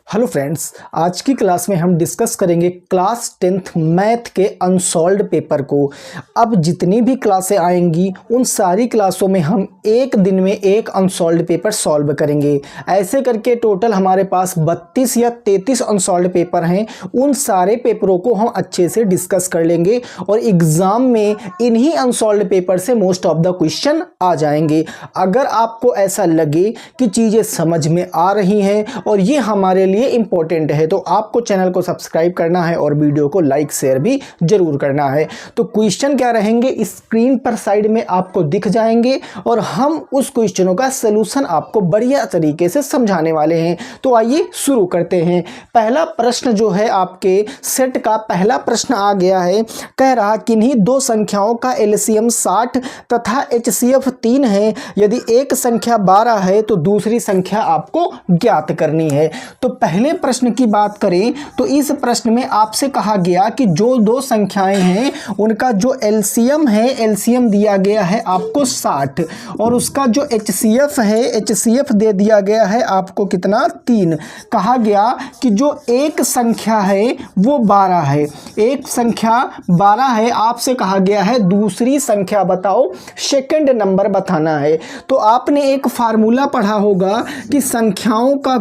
Hello friends, आज की class में हम डिस्कस करेंगे क्लास 10th मैथ के अनसॉल्व्ड पेपर को। अब जितनी भी क्लासें आएंगी उन सारी क्लासों में हम एक दिन में एक अनसॉल्व्ड पेपर सॉल्व करेंगे। ऐसे करके टोटल हमारे पास 32 या 33 अनसॉल्व्ड पेपर हैं। उन सारे पेपरों को हम अच्छे से डिस्कस कर लेंगे और एग्ज़ाम में इन्हीं अनसॉल्व्ड पेपर से मोस्ट ऑफ द क्वेश्चन आ जाएंगे। अगर आपको ऐसा लगे कि चीज़ें समझ में आ रही हैं और ये हमारे लिए इंपॉर्टेंट है तो आपको चैनल को सब्सक्राइब करना है और वीडियो को लाइक शेयर भी जरूर करना है। तो क्वेश्चन क्या रहेंगे स्क्रीन पर साइड में आपको दिख जाएंगे और हम उस क्वेश्चनों का सलूशन आपको बढ़िया तरीके से समझाने वाले हैं। तो आइए शुरू करते हैं। पहला प्रश्न जो है आपके सेट का पहला प्रश्न आ गया है। कह रहा किन्हीं दो संख्याओं का एलसीएम 60 तथा एचसीएफ 3 है। यदि एक संख्या 12 है तो दूसरी संख्या आपको ज्ञात करनी है। तो पहले प्रश्न की बात करें तो इस प्रश्न में आपसे कहा गया कि जो दो संख्याएं हैं उनका जो एलसीएम है, एलसीएम दिया गया है आपको 60 और उसका जो एचसीएफ है, एचसीएफ दे दिया गया है आपको कितना 3। कहा गया कि जो एक संख्या है वो 12 है, एक संख्या 12 है। आपसे कहा गया है दूसरी संख्या बताओ, सेकंड नंबर बताना है। तो आपने एक फार्मूला पढ़ा होगा कि संख्याओं का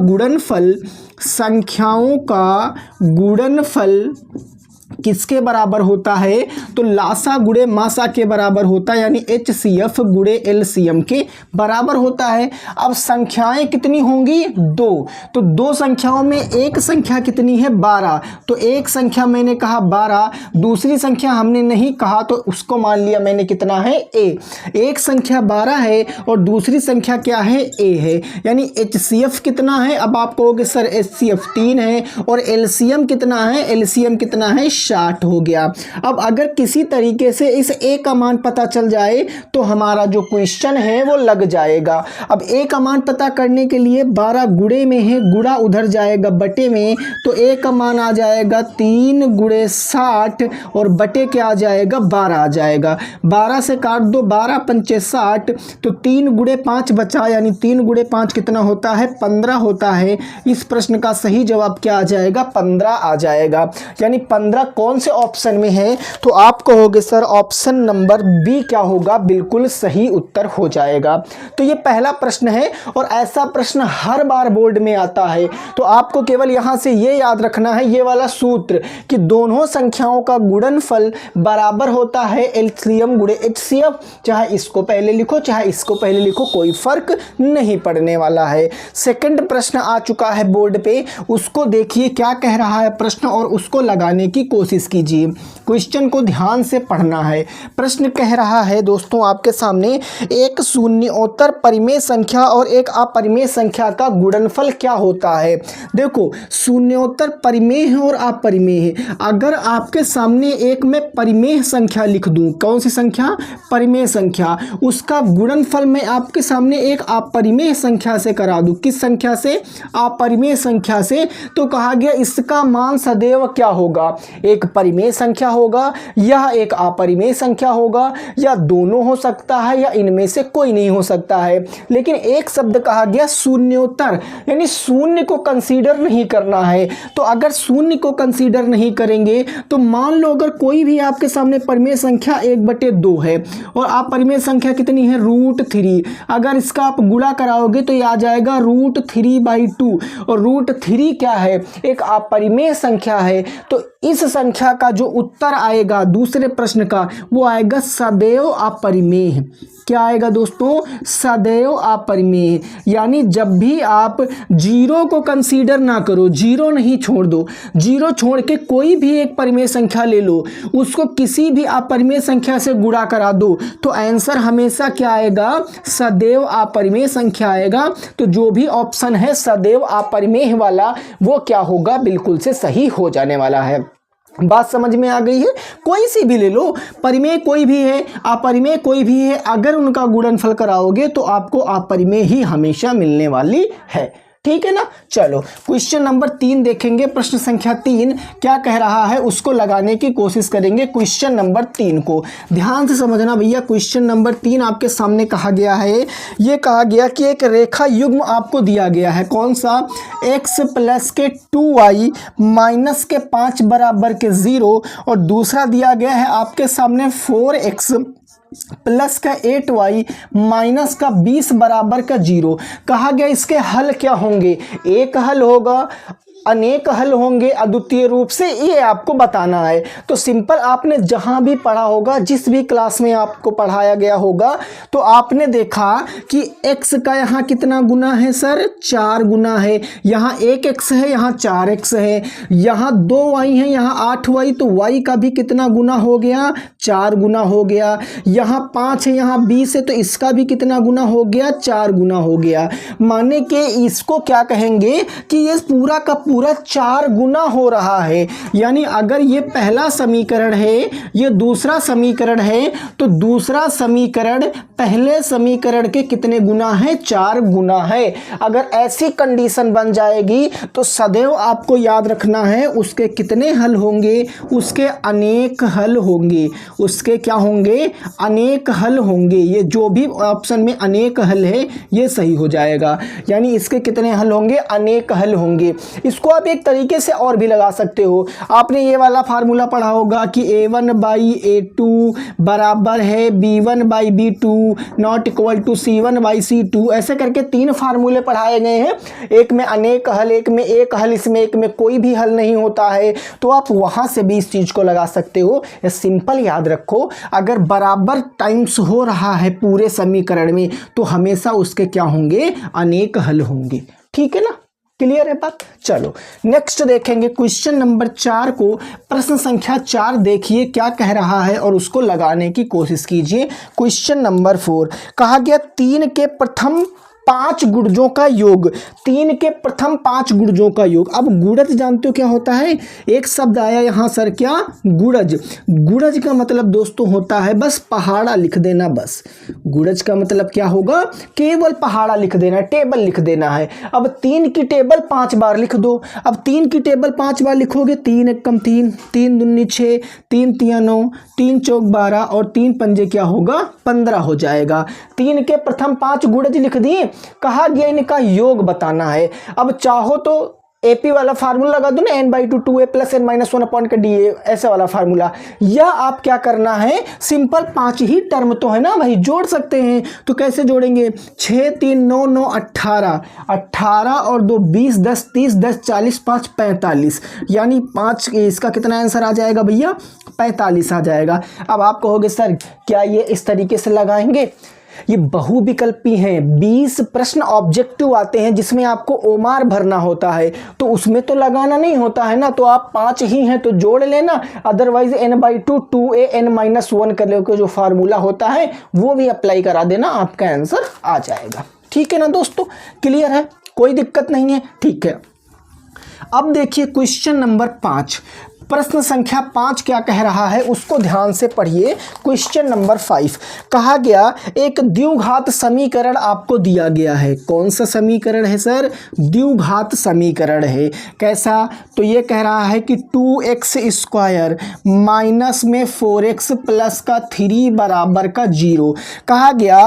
गुणनफल किसके बराबर होता है? तो लासा गुणे मासा के बराबर होता है, यानी एचसीएफ गुणे एलसीएम के बराबर होता है। अब संख्याएं कितनी होंगी? दो। तो दो संख्याओं में एक संख्या कितनी है? 12। तो एक संख्या मैंने कहा 12, दूसरी संख्या हमने नहीं कहा तो उसको मान लिया मैंने कितना है? ए। एक संख्या 12 है और दूसरी संख्या क्या है? ए है। यानी एचसीएफ कितना है? अब आप कहोगे सर एचसीएफ 3 है और एलसीएम कितना है? एलसीएम कितना है? 60 हो गया। अब अगर किसी तरीके से इस ए का मान पता चल जाए तो हमारा जो क्वेश्चन है वो लग जाएगा। अब ए का मान पता करने के लिए 12 गुणे में है, गुणा उधर जाएगा बटे में, तो ए का मान आ जाएगा 3 गुणे 60 और बटे क्या आ जाएगा? 12 आ जाएगा। 12 से काट दो, 12 पंचे 60, तो 3 गुणे 5 बचा, यानी 3 गुणे 5 कितना होता है? 15 होता है। इस प्रश्न का सही जवाब क्या आ जाएगा? 15 आ जाएगा। यानी 15 कौन से ऑप्शन में है? तो आप कहोगे सर ऑप्शन नंबर बी क्या होगा? बिल्कुल सही उत्तर हो जाएगा। तो ये पहला प्रश्न है और ऐसा प्रश्न हर बार बोर्ड में आता है। तो आपको केवल यहां से ये याद रखना है, ये वाला सूत्र कि दोनों संख्याओं का गुणनफल बराबर होता है एलसीएम गुणे एचसीएफ। चाहे इसको पहले लिखो चाहे इसको पहले लिखो, कोई फर्क नहीं पड़ने वाला है। सेकंड प्रश्न आ चुका है बोर्ड पे, उसको देखिए क्या कह रहा है प्रश्न और उसको लगाने की कोशिश कीजिए। क्वेश्चन को ध्यान से पढ़ना है। प्रश्न कह रहा है दोस्तों आपके सामने, एक शून्योत्तर परिमेय संख्या और एक अपरिमेय संख्या का गुणनफल क्या होता है? देखो शून्योत्तर परिमेय है और अपरिमेय है। अगर आपके सामने एक मैं परिमेय संख्या लिख दूं, कौन सी संख्या? परिमेय संख्या, उसका गुणनफल मैं आपके सामने एक अपरिमेय संख्या से करा दूं। किस संख्या से? अपरिमेय संख्या से। तो कहा गया इसका मान सदैव क्या होगा? एक परिमेय संख्या होगा या एक अपरिमेय संख्या होगा या दोनों हो सकता है या इनमें से कोई नहीं हो सकता है। लेकिन एक शब्द कहा गया शून्योत्तर, यानी शून्य को कंसीडर नहीं करना है। तो अगर शून्य को कंसीडर नहीं करेंगे तो मान लो अगर कोई भी आपके सामने परिमेय संख्या 1/2 है और अपरिमेय संख्या कितनी है? √3। अगर इसका आप गुणा कराओगे तो ये आ जाएगा √3/2 और √3 क्या है? एक अपरिमेय संख्या है। तो इस संख्या का जो उत्तर आएगा दूसरे प्रश्न का वो आएगा सदैव अपरिमेय। क्या आएगा दोस्तों? सदैव अपरिमेय। यानी जब भी आप जीरो को कंसीडर ना करो, जीरो नहीं छोड़ दो, जीरो छोड़ के कोई भी एक परिमेय संख्या ले लो, उसको किसी भी अपरिमेय संख्या से गुणा करा दो तो आंसर हमेशा क्या आएगा? सदैव अपरिमेय संख्या आएगा। तो जो भी ऑप्शन है सदैव अपरिमेय वाला वो क्या होगा? बिल्कुल से सही हो जाने वाला है। बात समझ में आ गई है? कोई सी भी ले लो, परिमेय कोई भी है, अपरिमेय कोई भी है, अगर उनका गुणनफल कराओगे तो आपको अपरिमेय ही हमेशा मिलने वाली है। ठीक है ना। चलो क्वेश्चन नंबर 3 देखेंगे, प्रश्न संख्या 3 क्या कह रहा है उसको लगाने की कोशिश करेंगे। क्वेश्चन नंबर 3 को ध्यान से समझना भैया। क्वेश्चन नंबर 3 आपके सामने कहा गया है, ये कहा गया कि एक रेखा युग्म आपको दिया गया है, कौन सा, x प्लस के 2y माइनस के 5 बराबर के 0, और दूसरा दिया गया है आपके सामने 4x प्लस का 8y माइनस का 20 बराबर का 0। कहा गया इसके हल क्या होंगे, एक हल होगा, अनेक हल होंगे, अद्वितीय रूप से, ये आपको बताना है। तो सिंपल आपने जहाँ भी पढ़ा होगा, जिस भी क्लास में आपको पढ़ाया गया होगा, तो आपने देखा कि x का यहाँ कितना गुना है सर, 4 गुना है, यहाँ 1x है, यहाँ 4x है, यहाँ 2y है, यहाँ 8y, तो y का भी कितना गुना हो गया, 4 गुना हो गया, यहाँ 5 है, यहाँ 20 है, तो इसका भी कितना गुना हो गया, 4 गुना हो गया। माने कि इसको क्या कहेंगे कि ये पूरा का पूरा 4 गुना हो रहा है। यानी अगर ये पहला समीकरण है, ये दूसरा समीकरण है, तो दूसरा समीकरण पहले समीकरण के कितने गुना है, 4 गुना है। अगर ऐसी कंडीशन बन जाएगी तो सदैव आपको याद रखना है उसके कितने हल होंगे, उसके अनेक हल होंगे, उसके क्या होंगे, अनेक हल होंगे। ये जो भी ऑप्शन में अनेक हल है ये सही हो जाएगा। यानी इसके कितने हल होंगे, अनेक हल होंगे। इसको आप एक तरीके से और भी लगा सकते हो। आपने ये वाला फार्मूला पढ़ा होगा कि a1 बाई a2 बराबर है b1 by b2 not equal to c1 by c2। ऐसे करके 3 फार्मूले पढ़ाए गए हैं, एक में अनेक हल, एक में एक हल, इसमें एक में कोई भी हल नहीं होता है। तो आप वहां से भी इस चीज को लगा सकते हो। ये सिंपल याद रखो, अगर बराबर टाइम्स हो रहा है पूरे समीकरण में तो हमेशा उसके क्या होंगे, अनेक हल होंगे। ठीक है ना, क्लियर है बात। चलो नेक्स्ट देखेंगे क्वेश्चन नंबर 4 को। प्रश्न संख्या 4 देखिए क्या कह रहा है और उसको लगाने की कोशिश कीजिए। क्वेश्चन नंबर 4 कहा गया 3 के प्रथम 5 गुणजों का योग, 3 के प्रथम 5 गुणजों का योग। अब गुणज जानते हो क्या होता है, एक शब्द आया यहाँ सर, क्या, गुणज। गुणज का मतलब दोस्तों होता है बस पहाड़ा लिख देना, बस गुणज का मतलब क्या होगा, केवल पहाड़ा लिख देना, टेबल लिख देना है। अब 3 की टेबल 5 बार लिख दो। अब 3 की टेबल 5 बार लिखोगे, 3 एकम 3, 3 दूनी 6, 3 तिया 9, 3 चौक 12 और 3 पंजे क्या होगा, 15 हो जाएगा। 3 के प्रथम 5 गुणज लिख दिए, कहा गया इनका योग बताना है। अब चाहो तो एपी वाला फार्मूला लगा दो ना, n/2 2a plus n minus 1 upon का डी, ऐसे वाला फार्मूला। या आप क्या करना है, सिंपल 5 ही टर्म तो है ना भाई, जोड़ सकते हैं। तो कैसे जोड़ेंगे, 6 3 9 9 18, 18 और 2 20, 10 30, 10 40, 5 45, यानी 5, इसका कितना आंसर आ जाएगा भैया, 45 आ जाएगा। अब आप कहोगे सर क्या ये इस तरीके से लगाएंगे, ये बहुविकल्पी हैं। 20 प्रश्न ऑब्जेक्टिव आते हैं जिसमें आपको ओमार भरना होता है, तो उसमें तो लगाना नहीं होता है ना। तो आप 5 ही हैं तो जोड़ लेना, otherwise n/2 2a n minus 1 कर लेके जो फार्मूला होता है वो भी अप्लाई करा देना, आपका आंसर आ जाएगा। ठीक है ना दोस्तों, क्लियर है, कोई दिक्कत नहीं है। ठीक है, अब देखिए क्वेश्चन नंबर 5, प्रश्न संख्या 5 क्या कह रहा है उसको ध्यान से पढ़िए। क्वेश्चन नंबर 5 कहा गया एक द्विघात समीकरण आपको दिया गया है। कौन सा समीकरण है सर, द्विघात समीकरण है। कैसा, तो ये कह रहा है कि 2x स्क्वायर माइनस में 4x प्लस का 3 बराबर का 0। कहा गया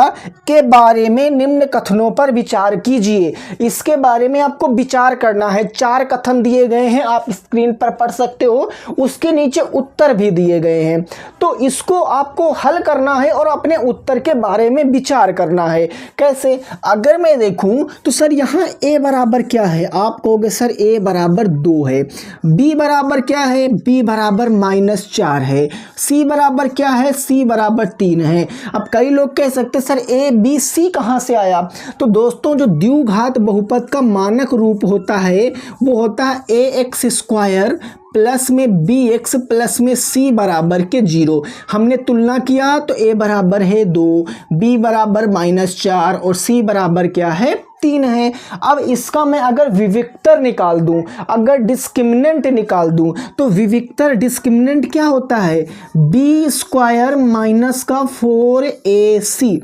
के बारे में निम्न कथनों पर विचार कीजिए। इसके बारे में आपको विचार करना है। 4 कथन दिए गए हैं, आप स्क्रीन पर पढ़ सकते हो, उसके नीचे उत्तर भी दिए गए हैं। तो इसको आपको हल करना है और अपने उत्तर के बारे में विचार करना है। कैसे, अगर मैं देखूं तो सर यहाँ a बराबर क्या है, आप कहोगे सर a बराबर 2 है, b बराबर क्या है, b बराबर -4 है, c बराबर क्या है, c बराबर 3 है। अब कई लोग कह सकते सर a b c कहाँ से आया। तो दोस्तों जो द्विघात बहुपद का मानक रूप होता है वो होता है ax स्क्वायर प्लस में bx प्लस में c बराबर के 0। हमने तुलना किया तो a बराबर है 2, b बराबर -4 और c बराबर क्या है, 3 है। अब इसका मैं अगर विविक्तर निकाल दूं, अगर डिस्क्रिमिनेंट निकाल दूं, तो विविक्तर डिस्क्रिमिनेंट क्या होता है, b स्क्वायर माइनस का 4ac,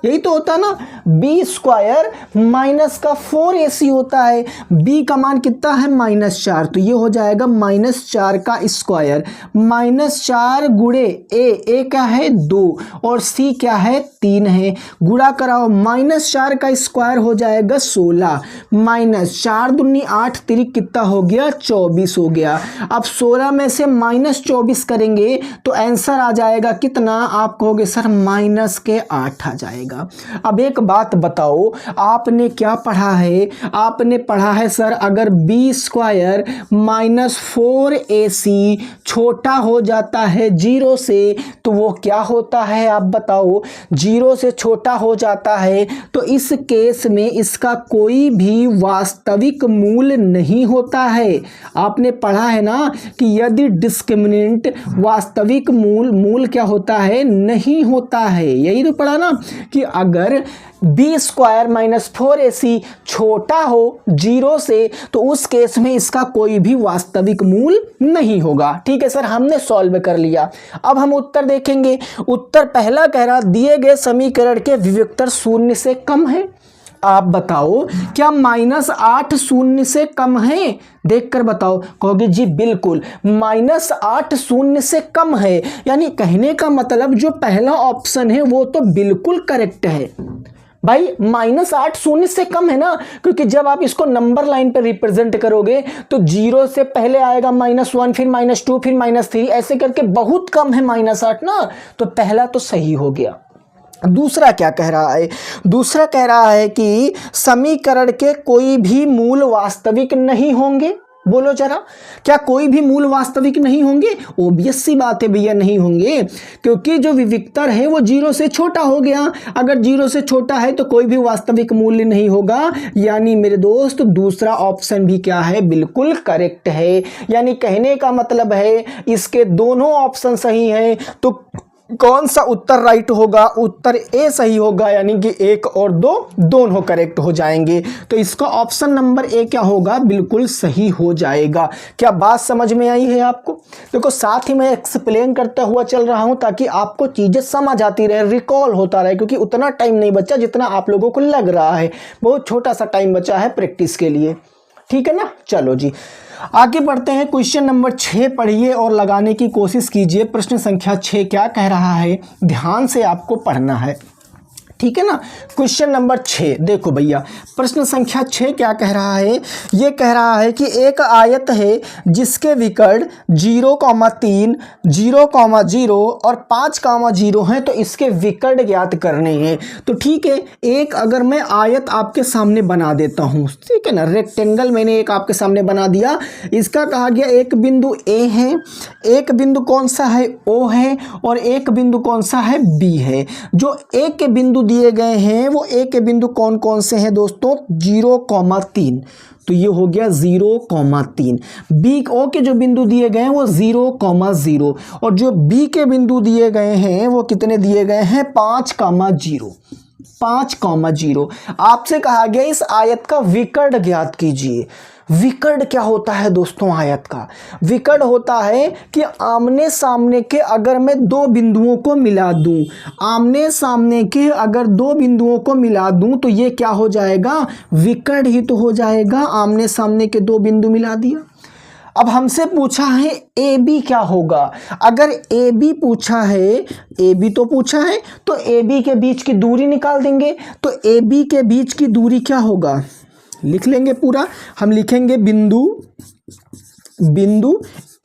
यही तो होता है ना, बी स्क्वायर माइनस का 4ac होता है, बी का मान कितना है -4, तो ये हो जाएगा -4 का स्क्वायर, -4 गुणे ए क्या है 2 और सी क्या है 3 है, गुणा कराओ, -4 का स्क्वायर हो जाएगा 16, -4 दूनी 8 तिरिक कितना हो गया 24 हो गया। अब 16 में से -24 करेंगे तो आंसर आ जाएगा कितना, आप कहोगे सर -8 आ जाएगा। अब एक बात बताओ, आपने क्या पढ़ा है, आपने पढ़ा है सर अगर बी स्क्वायर -4ac छोटा हो जाता है 0 से तो वो क्या होता है, आप बताओ, 0 से छोटा हो जाता है तो इस केस में इसका कोई भी वास्तविक मूल नहीं होता है। आपने पढ़ा है ना कि यदि डिस्क्रिमिनेंट वास्तविक मूल क्या होता है, नहीं होता है। यही तो पढ़ा ना कि अगर बी स्क्वायर -4ac छोटा हो 0 से तो उस केस में इसका कोई भी वास्तविक मूल नहीं होगा। ठीक है सर, हमने सॉल्व कर लिया। अब हम उत्तर देखेंगे। उत्तर पहला कह रहा दिए गए समीकरण के विविक्तर 0 से कम है। आप बताओ क्या -8 0 से कम है, देखकर बताओ। कहोगे जी बिल्कुल -8 0 से कम है, यानी कहने का मतलब जो पहला ऑप्शन है वो तो बिल्कुल करेक्ट है भाई। -8 0 से कम है ना, क्योंकि जब आप इसको नंबर लाइन पे रिप्रेजेंट करोगे तो 0 से पहले आएगा -1 फिर -2 फिर -3 ऐसे करके बहुत कम है -8 ना, तो पहला तो सही हो गया। दूसरा क्या कह रहा है, दूसरा कह रहा है कि समीकरण के कोई भी मूल वास्तविक नहीं होंगे। बोलो जरा, क्या कोई भी मूल वास्तविक नहीं होंगे? ओबियस सी बात है भैया, नहीं होंगे, क्योंकि जो विविक्तर है वो 0 से छोटा हो गया। अगर 0 से छोटा है तो कोई भी वास्तविक मूल्य नहीं होगा, यानी मेरे दोस्त दूसरा ऑप्शन भी क्या है, बिल्कुल करेक्ट है। यानी कहने का मतलब है इसके दोनों ऑप्शन सही हैं, तो कौन सा उत्तर राइट होगा, उत्तर ए सही होगा, यानी कि 1 और 2 दोनों करेक्ट हो जाएंगे। तो इसका ऑप्शन नंबर ए क्या होगा, बिल्कुल सही हो जाएगा। क्या बात समझ में आई है आपको? देखो साथ ही मैं एक्सप्लेन करता हुआ चल रहा हूं ताकि आपको चीजें समझ आती रहे, रिकॉल होता रहे, क्योंकि उतना टाइम नहीं बचा जितना आप लोगों को लग रहा है। बहुत छोटा सा टाइम बचा है प्रैक्टिस के लिए, ठीक है ना। चलो जी आगे बढ़ते हैं। क्वेश्चन नंबर 6 पढ़िए और लगाने की कोशिश कीजिए। प्रश्न संख्या 6 क्या कह रहा है, ध्यान से आपको पढ़ना है, ठीक है ना। क्वेश्चन नंबर 6 देखो भैया, प्रश्न संख्या 6 क्या कह रहा है, ये कह रहा है कि एक आयत है जिसके विकर्ण 0,3, 0,0 और 5,0 हैं, तो इसके विकर्ण ज्ञात करने हैं। तो ठीक है, एक अगर मैं आयत आपके सामने बना देता हूँ, ठीक है ना, रेक्टेंगल मैंने एक आपके सामने बना दिया। इसका कहा गया एक बिंदु ए है, एक बिंदु कौन सा है ओ है, और एक बिंदु कौन सा है बी है। जो ए के बिंदु दिए गए हैं वो ए के बिंदु कौन कौन से हैं दोस्तों, 0,3, तो ये हो गया 0,3। बी ओ के जो बिंदु दिए गए हैं वो 0,0, और जो बी के बिंदु दिए गए हैं वो कितने दिए गए हैं, 5,0, 5,0। आपसे कहा गया इस आयत का विकर्ण ज्ञात कीजिए। विकर्ण क्या होता है दोस्तों, आयत का विकर्ण होता है कि आमने सामने के अगर मैं दो बिंदुओं को मिला दूं, आमने सामने के अगर दो बिंदुओं को मिला दूं तो ये क्या हो जाएगा, विकर्ण ही तो हो जाएगा। आमने सामने के दो बिंदु मिला दिया। अब हमसे पूछा है ए बी क्या होगा। अगर ए बी पूछा है, ए बी तो पूछा है, तो ए बी के बीच की दूरी निकाल देंगे। तो ए बी के बीच की दूरी क्या होगा, लिख लेंगे पूरा। हम लिखेंगे बिंदु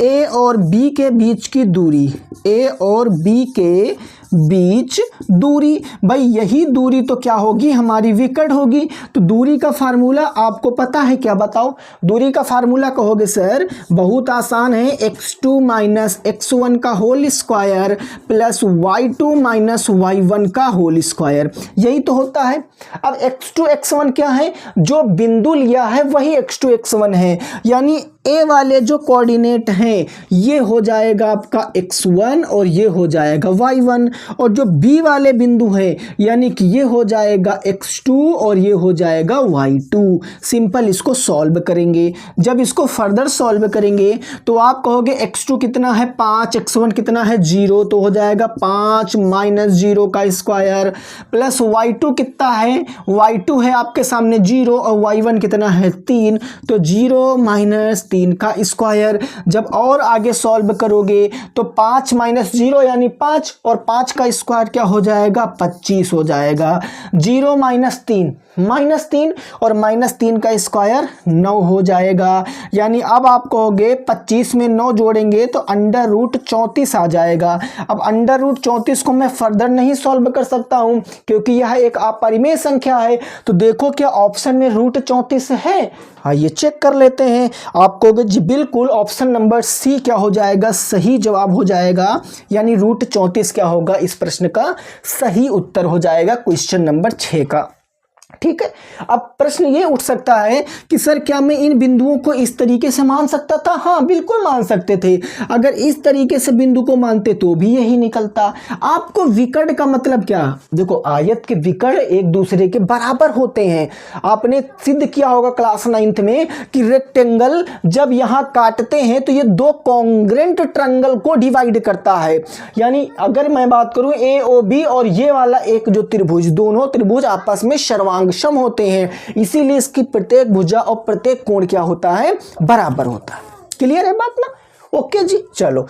ए और बी के बीच की दूरी, ए और बी के बीच दूरी। भाई यही दूरी तो क्या होगी, हमारी विकर्ण होगी। तो दूरी का फार्मूला आपको पता है क्या, बताओ। दूरी का फार्मूला कहोगे सर बहुत आसान है, x2 माइनस x1 का whole square plus y2 minus y1 का होल स्क्वायर, यही तो होता है। अब x2 x1 क्या है, जो बिंदु लिया है वही x2 x1 है, यानी ए वाले जो कोऑर्डिनेट हैं ये हो जाएगा आपका x1 और ये हो जाएगा y1, और जो बी वाले बिंदु हैं यानी कि ये हो जाएगा x2 और ये हो जाएगा y2। सिंपल इसको सॉल्व करेंगे। जब इसको फर्दर सॉल्व करेंगे तो आप कहोगे x2 कितना है 5, x1 कितना है 0, तो हो जाएगा 5 माइनस 0 का स्क्वायर, प्लस y2 कितना है, y2 है आपके सामने 0 और y1 कितना है 3, तो 0 माइनस 3 का स्क्वायर। जब और आगे सॉल्व करोगे तो 5 माइनस 0 यानी 5 और 5 का स्क्वायर क्या हो जाएगा 25 हो जाएगा। 0 माइनस 3 -3 और -3 का स्क्वायर 9 हो जाएगा। यानी अब आप कहोगे 25 में 9 जोड़ेंगे तो √34 आ जाएगा। अब √34 को मैं फर्दर नहीं सॉल्व कर सकता हूं क्योंकि यह एक अपरिमेय संख्या है। तो देखो क्या ऑप्शन में √34 है, आइए चेक कर लेते हैं। आप कहोगे जी बिल्कुल ऑप्शन नंबर सी क्या हो जाएगा, सही जवाब हो जाएगा। यानी √34 क्या होगा, इस प्रश्न का सही उत्तर हो जाएगा क्वेश्चन नंबर 6 का। ठीक है। अब प्रश्न ये उठ सकता है कि सर क्या मैं इन बिंदुओं को इस तरीके से मान सकता था? हाँ बिल्कुल मान सकते थे। अगर इस तरीके से बिंदु को मानते तो भी यही निकलता। आपको विकर्ण का मतलब क्या, देखो आयत के विकर्ण एक दूसरे के बराबर होते हैं। आपने सिद्ध किया होगा क्लास 9th में कि रेक्टेंगल जब यहाँ काटते हैं तो ये दो कॉन्ग्रेंट ट्रायंगल को डिवाइड करता है। यानी अगर मैं बात करूं AOB और ये वाला एक जो त्रिभुज, दोनों त्रिभुज आपस में सर्वांग सम होते हैं, इसीलिए इसकी प्रत्येक भुजा और प्रत्येक कोण क्या होता है, बराबर होता है। क्लियर है बात ना? ओके जी, चलो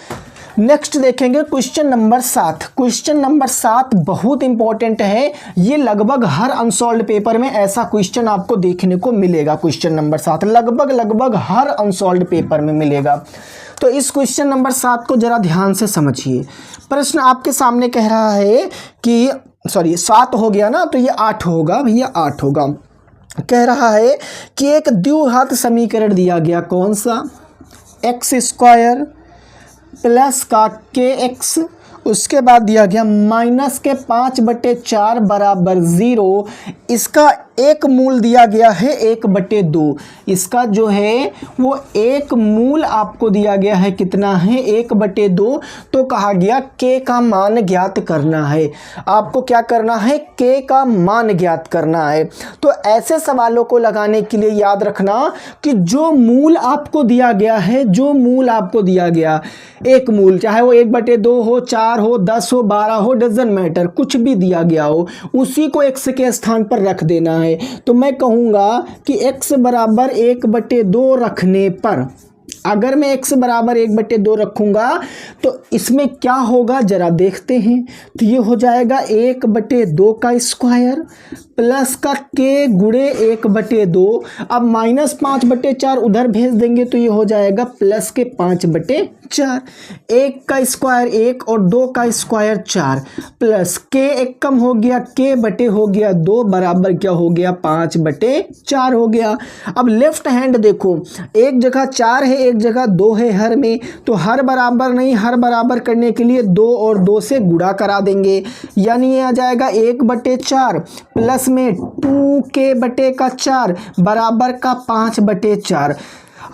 नेक्स्ट देखेंगे क्वेश्चन नंबर 7। क्वेश्चन नंबर 7 बहुत इंपॉर्टेंट है। ये लगभग हर अनसॉल्व्ड पेपर में ऐसा क्वेश्चन आपको देखने को मिलेगा। क्वेश्चन नंबर 7 लगभग हर अनसॉल्व्ड पेपर में मिलेगा। तो इस क्वेश्चन नंबर 7 को जरा ध्यान से समझिए। प्रश्न आपके सामने कह रहा है कि 7 हो गया ना, तो ये 8 होगा भैया, 8 होगा। कह रहा है कि एक द्विघात समीकरण दिया गया, कौन सा, x² प्लस का kx, उसके बाद दिया गया -5/4 बराबर 0। इसका एक मूल दिया गया है 1/2। इसका जो है वो एक मूल आपको दिया गया है, कितना है 1/2। तो कहा गया k का मान ज्ञात करना है। आपको क्या करना है, k का मान ज्ञात करना है। तो ऐसे सवालों को लगाने के लिए याद रखना कि जो मूल आपको दिया गया है, जो मूल आपको दिया गया, एक मूल चाहे वो 1/2 हो, 4 हो, 10 हो, 12 हो, डजंट मैटर, कुछ भी दिया गया हो, उसी को x के स्थान पर रख देना है। तो मैं कहूंगा कि x बराबर 1/2 रखने पर, अगर मैं x बराबर 1/2 रखूंगा तो इसमें क्या होगा जरा देखते हैं। तो ये हो जाएगा 1/2 का स्क्वायर प्लस का k गुणे 1/2। अब -5/4 उधर भेज देंगे तो ये हो जाएगा प्लस के 5/4। 1 का स्क्वायर 1 और 2 का स्क्वायर 4 प्लस k एक कम हो गया, k बटे हो गया 2 बराबर क्या हो गया 5/4 हो गया। अब लेफ्ट हैंड देखो, एक जगह 4 है एक जगह 2 है हर में, तो हर बराबर नहीं, हर बराबर करने के लिए 2 और 2 से गुणा करा देंगे। यानी ये आ जाएगा 1/4 प्लस में 2k/4 बराबर का 5/4।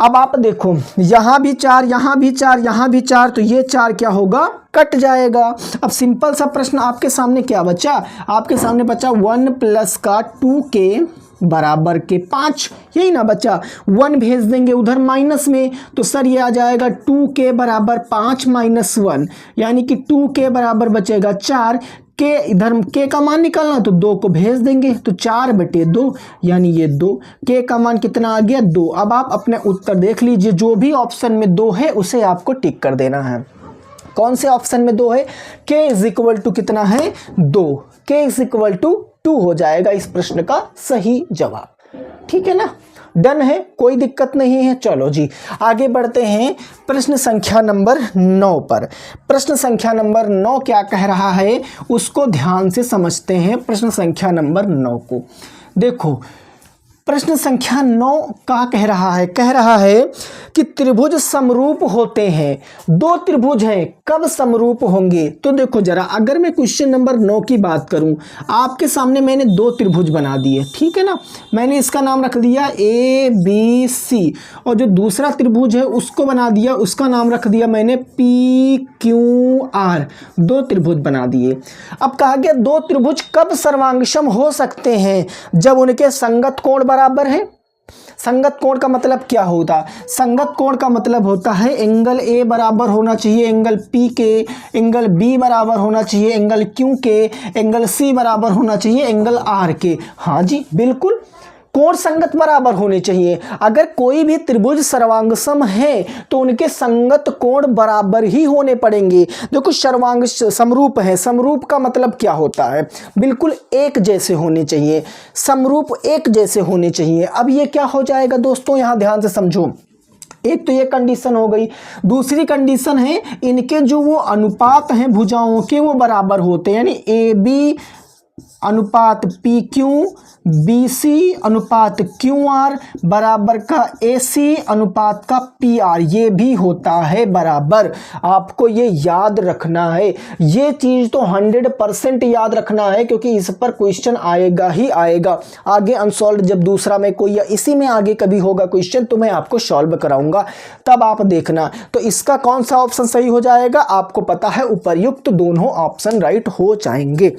अब आप देखो यहाँ भी 4, यहाँ भी 4, यहाँ भी 4, तो ये 4 क्या होगा, कट जाएगा। अब सिंपल सा प्रश्न आपके सामने क्या बचा, आपके सामने बचा 1 प्लस का 2k बराबर के 5, यही ना बचा। 1 भेज देंगे उधर माइनस में, तो सर ये आ जाएगा 2k बराबर 5 - 1, यानी कि 2k बराबर बचेगा 4। के इधर k का मान निकालना तो 2 को भेज देंगे, तो 4/2 यानी ये 2। k का मान कितना आ गया 2। अब आप अपने उत्तर देख लीजिए, जो भी ऑप्शन में 2 है उसे आपको टिक कर देना है। कौन से ऑप्शन में 2 है, k = कितना है 2, k = 2 हो जाएगा इस प्रश्न का सही जवाब। ठीक है ना, डन है, कोई दिक्कत नहीं है। चलो जी आगे बढ़ते हैं प्रश्न संख्या नंबर 9 पर। प्रश्न संख्या नंबर 9 क्या कह रहा है उसको ध्यान से समझते हैं। प्रश्न संख्या नंबर 9 को देखो, प्रश्न संख्या 9 का कह रहा है कि त्रिभुज समरूप होते हैं। दो त्रिभुज हैं, कब समरूप होंगे? तो देखो जरा, अगर मैं क्वेश्चन नंबर 9 की बात करूं, आपके सामने मैंने दो त्रिभुज बना दिए, ठीक है ना। मैंने इसका नाम रख दिया ABC और जो दूसरा त्रिभुज है उसको बना दिया, उसका नाम रख दिया मैंने PQR। दो त्रिभुज बना दिए। अब कहा गया दो त्रिभुज कब सर्वांगसम हो सकते हैं? जब उनके संगत कोण बराबर है। संगत कोण का मतलब क्या होता है? संगत कोण का मतलब होता है एंगल A बराबर होना चाहिए एंगल P के, एंगल B बराबर होना चाहिए एंगल Q के, एंगल C बराबर होना चाहिए एंगल R के। हाँ जी बिल्कुल, कोण संगत बराबर होने चाहिए। अगर कोई भी त्रिभुज सर्वांगसम है तो उनके संगत कोण बराबर ही होने पड़ेंगे। देखो सर्वांग समरूप है, समरूप का मतलब क्या होता है? बिल्कुल एक जैसे होने चाहिए, समरूप एक जैसे होने चाहिए। अब ये क्या हो जाएगा दोस्तों, यहां ध्यान से समझो। एक तो ये कंडीशन हो गई, दूसरी कंडीशन है इनके जो वो अनुपात हैं भुजाओं के वो बराबर होते हैं, यानी AB अनुपात PQ, BC अनुपात QR बराबर का AC अनुपात का PR, ये भी होता है बराबर। आपको ये याद रखना है, ये चीज़ तो 100% याद रखना है, क्योंकि इस पर क्वेश्चन आएगा ही आएगा। आगे अनसॉल्व जब दूसरा में कोई या इसी में आगे कभी होगा क्वेश्चन तो मैं आपको सॉल्व कराऊंगा, तब आप देखना। तो इसका कौन सा ऑप्शन सही हो जाएगा? आपको पता है उपर्युक्त दोनों ऑप्शन राइट हो जाएंगे।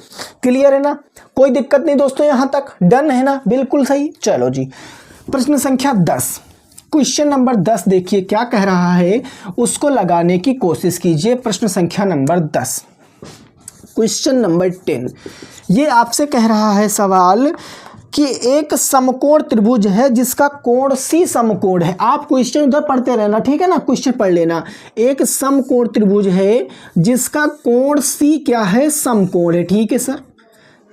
क्लियर है ना? कोई दिक्कत नहीं दोस्तों, यहां तक डन है ना? बिल्कुल सही। चलो जी, प्रश्न संख्या 10, क्वेश्चन नंबर 10 देखिए क्या कह रहा है, उसको लगाने की कोशिश कीजिए। प्रश्न संख्या नंबर 10, क्वेश्चन नंबर 10, ये आपसे कह रहा है सवाल कि एक समकोण त्रिभुज है जिसका कोण C समकोण है। आप क्वेश्चन उधर पढ़ते रहना, ठीक है ना, क्वेश्चन पढ़ लेना। एक समकोण त्रिभुज है जिसका कोण C क्या है? समकोण है, ठीक है सर।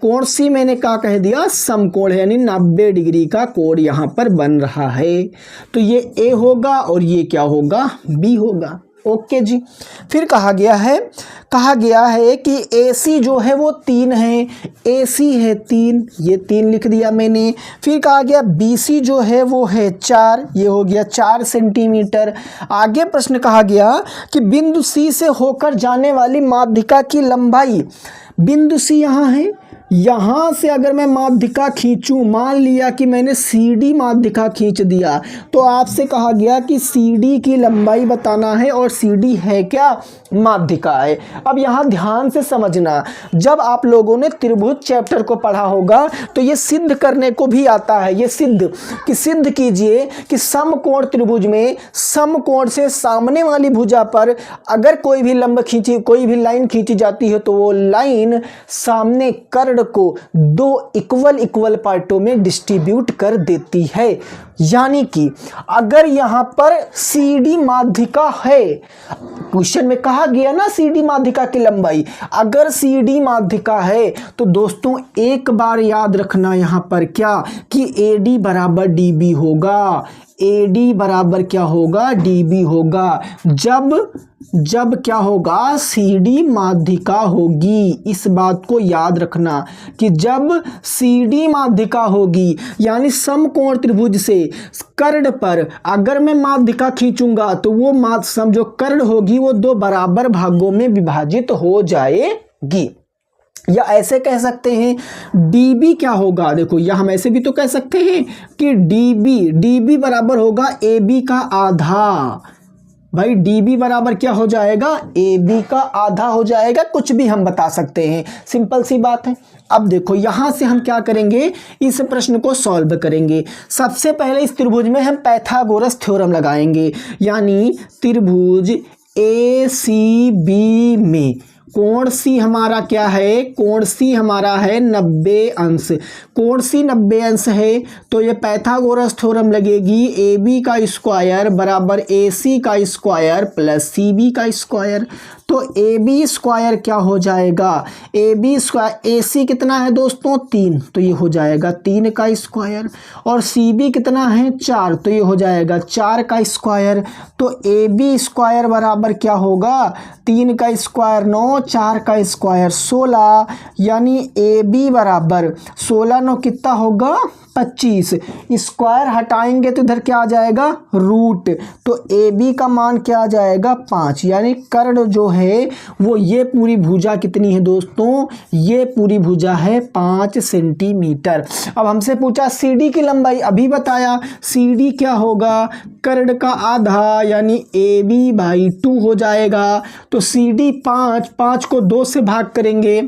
कोण C मैंने क्या कह दिया? समकोण है, यानी 90 डिग्री का कोण यहाँ पर बन रहा है। तो ये A होगा और ये क्या होगा? B होगा। ओके जी। फिर कहा गया है कि AC जो है वो 3 है, AC है 3, ये 3 लिख दिया मैंने। फिर कहा गया BC जो है वो है 4, ये हो गया 4 सेंटीमीटर। आगे प्रश्न कहा गया कि बिंदु C से होकर जाने वाली माध्यिका की लंबाई, बिंदु C यहाँ है, यहाँ से अगर मैं माध्यिका खींचूं, मान लिया कि मैंने CD माध्यिका खींच दिया, तो आपसे कहा गया कि CD की लंबाई बताना है, और CD है क्या? माध्यिका है। अब यहाँ ध्यान से समझना, जब आप लोगों ने त्रिभुज चैप्टर को पढ़ा होगा तो ये सिद्ध करने को भी आता है। ये सिद्ध कीजिए कि समकोण त्रिभुज में समकोण से सामने वाली भुजा पर अगर कोई भी लाइन खींची जाती है तो वो लाइन सामने कर्ण को दो इक्वल पार्टों में डिस्ट्रीब्यूट कर देती है। यानी कि अगर यहां पर CD माध्यिका है, क्वेश्चन में कहा गया ना CD माध्यिका की लंबाई, अगर CD माध्यिका है तो दोस्तों एक बार याद रखना यहां पर क्या, कि AD बराबर DB होगा। AD बराबर क्या होगा? DB होगा। जब क्या होगा? CD माध्यिका होगी। इस बात को याद रखना कि जब CD माध्यिका होगी, यानी समकोण त्रिभुज से कर्ण पर अगर मैं माध्यिका खींचूंगा तो वो जो कर्ण होगी वो दो बराबर भागों में विभाजित हो जाएगी। या ऐसे कह सकते हैं DB क्या होगा? देखो या हम ऐसे भी तो कह सकते हैं कि DB बराबर होगा AB का आधा। भाई DB बराबर क्या हो जाएगा? AB का आधा हो जाएगा। कुछ भी हम बता सकते हैं, सिंपल सी बात है। अब देखो यहां से हम क्या करेंगे, इस प्रश्न को सॉल्व करेंगे। सबसे पहले इस त्रिभुज में हम पाइथागोरस थ्योरम लगाएंगे, यानी त्रिभुज ACB में कोण C हमारा क्या है? कोण C हमारा है 90 अंश। कोण C 90 अंश है तो ये पाइथागोरस थ्योरम लगेगी, AB का स्क्वायर बराबर AC का स्क्वायर प्लस CB का स्क्वायर। तो AB स्क्वायर क्या हो जाएगा? AB स्क्वायर, AC कितना है दोस्तों? 3, तो ये हो जाएगा 3 का स्क्वायर। और CB कितना है? 4, तो ये हो जाएगा 4 का स्क्वायर। तो AB स्क्वायर बराबर क्या होगा? 3 का स्क्वायर 9, 4 का स्क्वायर 16, यानी AB बराबर 16 9 कितना होगा? 25, स्क्वायर हटाएंगे तो इधर क्या आ जाएगा रूट, तो ए बी का मान क्या आ जाएगा 5, यानी कर्ण जो है वो ये पूरी भुजा कितनी है दोस्तों, ये पूरी भुजा है 5 सेंटीमीटर। अब हमसे पूछा सी डी की लंबाई, अभी बताया सी डी क्या होगा, कर्ण का आधा यानी ए बी बाई 2 हो जाएगा। तो सी डी 5 को 2 से भाग करेंगे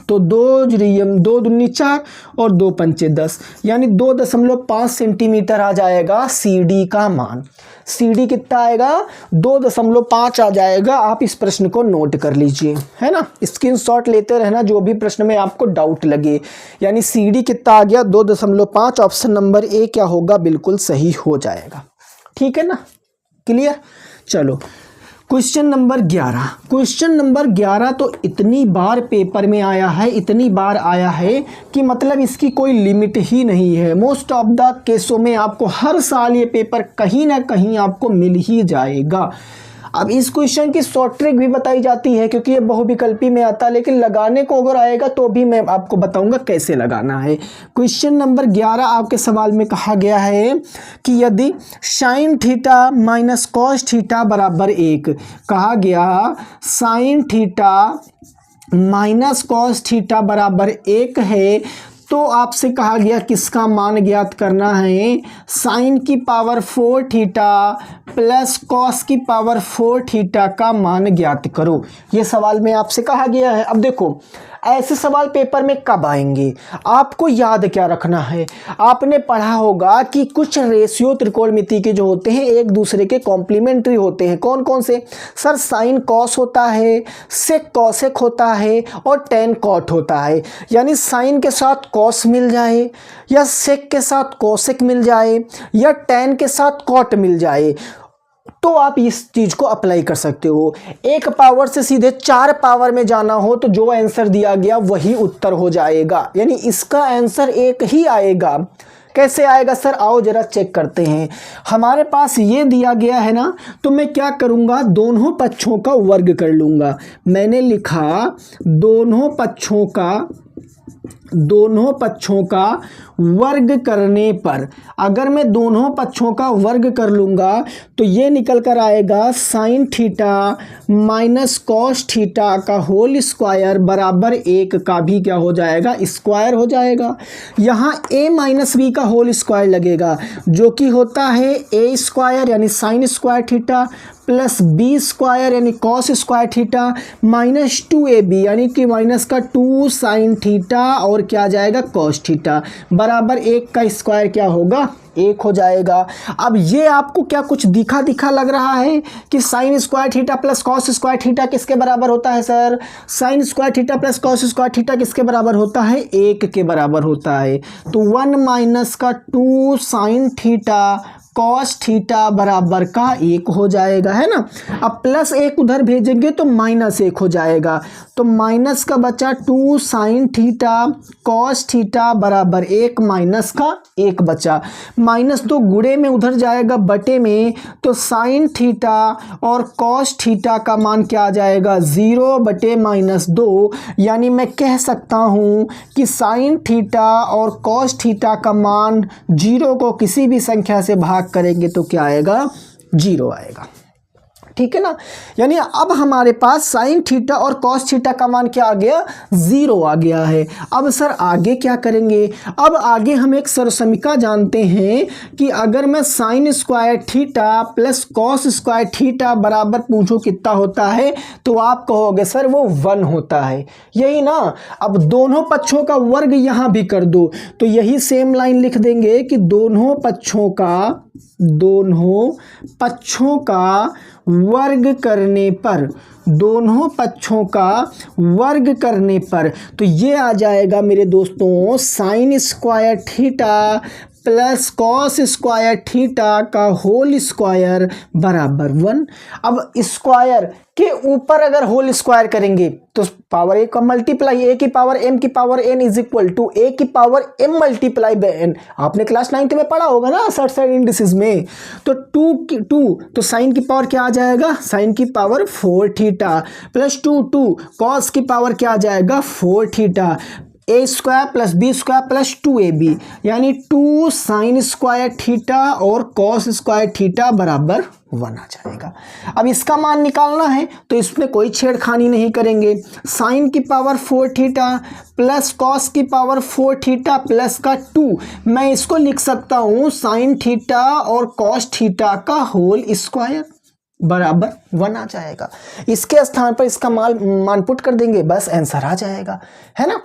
तो 2 दूनी 4 और 2 पंचे 10, यानी 2.5 सेंटीमीटर आ जाएगा सी डी का मान। सी डी कितना आएगा 2.5 आ जाएगा। आप इस प्रश्न को नोट कर लीजिए, है ना, स्क्रीनशॉट लेते रहना जो भी प्रश्न में आपको डाउट लगे। यानी सी डी कितना आ गया 2.5, ऑप्शन नंबर ए क्या होगा बिल्कुल सही हो जाएगा। ठीक है ना, क्लियर। चलो क्वेश्चन नंबर 11। क्वेश्चन नंबर 11 तो इतनी बार पेपर में आया है, इतनी बार आया है कि मतलब इसकी कोई लिमिट ही नहीं है। मोस्ट ऑफ द केसों में आपको हर साल ये पेपर कहीं ना कहीं आपको मिल ही जाएगा। अब इस क्वेश्चन की शॉर्ट ट्रिक भी बताई जाती है क्योंकि ये बहुविकल्पी में आता है, लेकिन लगाने को अगर आएगा तो भी मैं आपको बताऊंगा कैसे लगाना है। क्वेश्चन नंबर 11 आपके सवाल में कहा गया है कि यदि sine theta minus cos theta बराबर 1, कहा गया sine theta minus cos theta बराबर 1 है, तो आपसे कहा गया किसका मान ज्ञात करना है, साइन की पावर 4 थीटा प्लस कॉस की पावर 4 थीटा का मान ज्ञात करो। ये सवाल में आपसे कहा गया है। अब देखो ऐसे सवाल पेपर में कब आएंगे, आपको याद क्या रखना है, आपने पढ़ा होगा कि कुछ रेशियो त्रिकोणमिति के जो होते हैं एक दूसरे के कॉम्प्लीमेंट्री होते हैं। कौन कौन से सर, साइन कॉस होता है, सेक कॉसेक होता है और टेन कॉट होता है। यानी साइन के साथ कॉस मिल जाए या सेक के साथ कॉसेक मिल जाए या टेन के साथ कॉट मिल जाए तो आप इस चीज को अप्लाई कर सकते हो। एक पावर से सीधे 4 पावर में जाना हो तो जो आंसर दिया गया वही उत्तर हो जाएगा, यानी इसका आंसर एक ही आएगा। कैसे आएगा सर, आओ जरा चेक करते हैं। हमारे पास ये दिया गया है ना, तो मैं क्या करूंगा, दोनों पक्षों का वर्ग कर लूंगा। मैंने लिखा दोनों पक्षों का वर्ग करने पर, अगर मैं दोनों पक्षों का वर्ग कर लूँगा तो ये निकल कर आएगा sine theta minus cos theta का होल स्क्वायर बराबर 1 का भी क्या हो जाएगा, स्क्वायर हो जाएगा। यहाँ a माइनस बी का होल स्क्वायर लगेगा जो कि होता है a स्क्वायर यानी sine square theta plus B square यानी cos square theta minus 2ab यानी कि माइनस का 2 साइन थीटा और क्या आ जाएगा कॉस थीटा बराबर 1 का स्क्वायर क्या होगा 1 हो जाएगा। अब ये आपको क्या कुछ दिखा लग रहा है कि sine square theta plus cos square theta किसके बराबर होता है sir, sign square theta plus cos square theta किसके बराबर होता है, 1 के बराबर होता है। तो 1 माइनस का 2 साइन थीटा कॉस थीटा बराबर का 1 हो जाएगा, है ना। अब प्लस 1 उधर भेजेंगे तो माइनस 1 हो जाएगा, तो माइनस का बचा 2 साइन थीटा कॉस थीटा बराबर 1 माइनस का 1 बचा, माइनस 2 गुणे में उधर जाएगा बटे में, तो साइन थीटा और कॉस थीटा का मान क्या आ जाएगा 0 बटे -2, यानी मैं कह सकता हूँ कि साइन थीटा और कॉस थीटा का मान 0 को किसी भी संख्या से भाग करेंगे तो क्या आएगा 0 आएगा, ठीक है ना। यानी अब हमारे पास साइन थीटा और कॉस थीटा का मान क्या आ गया 0 आ गया है। अब सर आगे क्या करेंगे, अब आगे हम एक सरसमीका जानते हैं कि अगर मैं sign square theta plus cos square theta बराबर पूछूं कितना होता है तो आप कहोगे सर वो 1 होता है, यही ना। अब दोनों पक्षों का वर्ग यहाँ भी कर दो तो यही सेम लाइन लिख देंगे कि दोनों पक्षों का वर्ग करने पर, दोनों पक्षों का वर्ग करने पर तो ये आ जाएगा मेरे दोस्तों sign square theta plus cos square theta का होल स्क्वायर बराबर 1। अब स्क्वायर के ऊपर अगर होल स्क्वायर करेंगे तो पावर ए का मल्टीप्लाई ए की पावर m की power n is equal to A की power m multiply by n। आपने क्लास 9th में पढ़ा होगा ना सर्ट साइड इंडिसेस में। तो 2 तो साइन की पावर क्या आ जाएगा, साइन की पावर 4 थीटा प्लस 2 कॉस की पावर क्या आ जाएगा 4 theta. A square plus B square plus 2ab यानी 2 साइन स्क्वायर थीटा और कॉस स्क्वायर थीटा बराबर 1 आ जाएगा। अब इसका मान निकालना है तो इसमें कोई छेड़खानी नहीं करेंगे। साइन की पावर 4 थीटा प्लस कॉस की पावर 4 थीटा प्लस का 2, मैं इसको लिख सकता हूँ साइन थीटा और कॉस थीटा का होल स्क्वायर बराबर 1 आ जाएगा। इसके स्थान पर इसका मान पुट कर देंगे, बस आंसर आ जाएगा, है ना।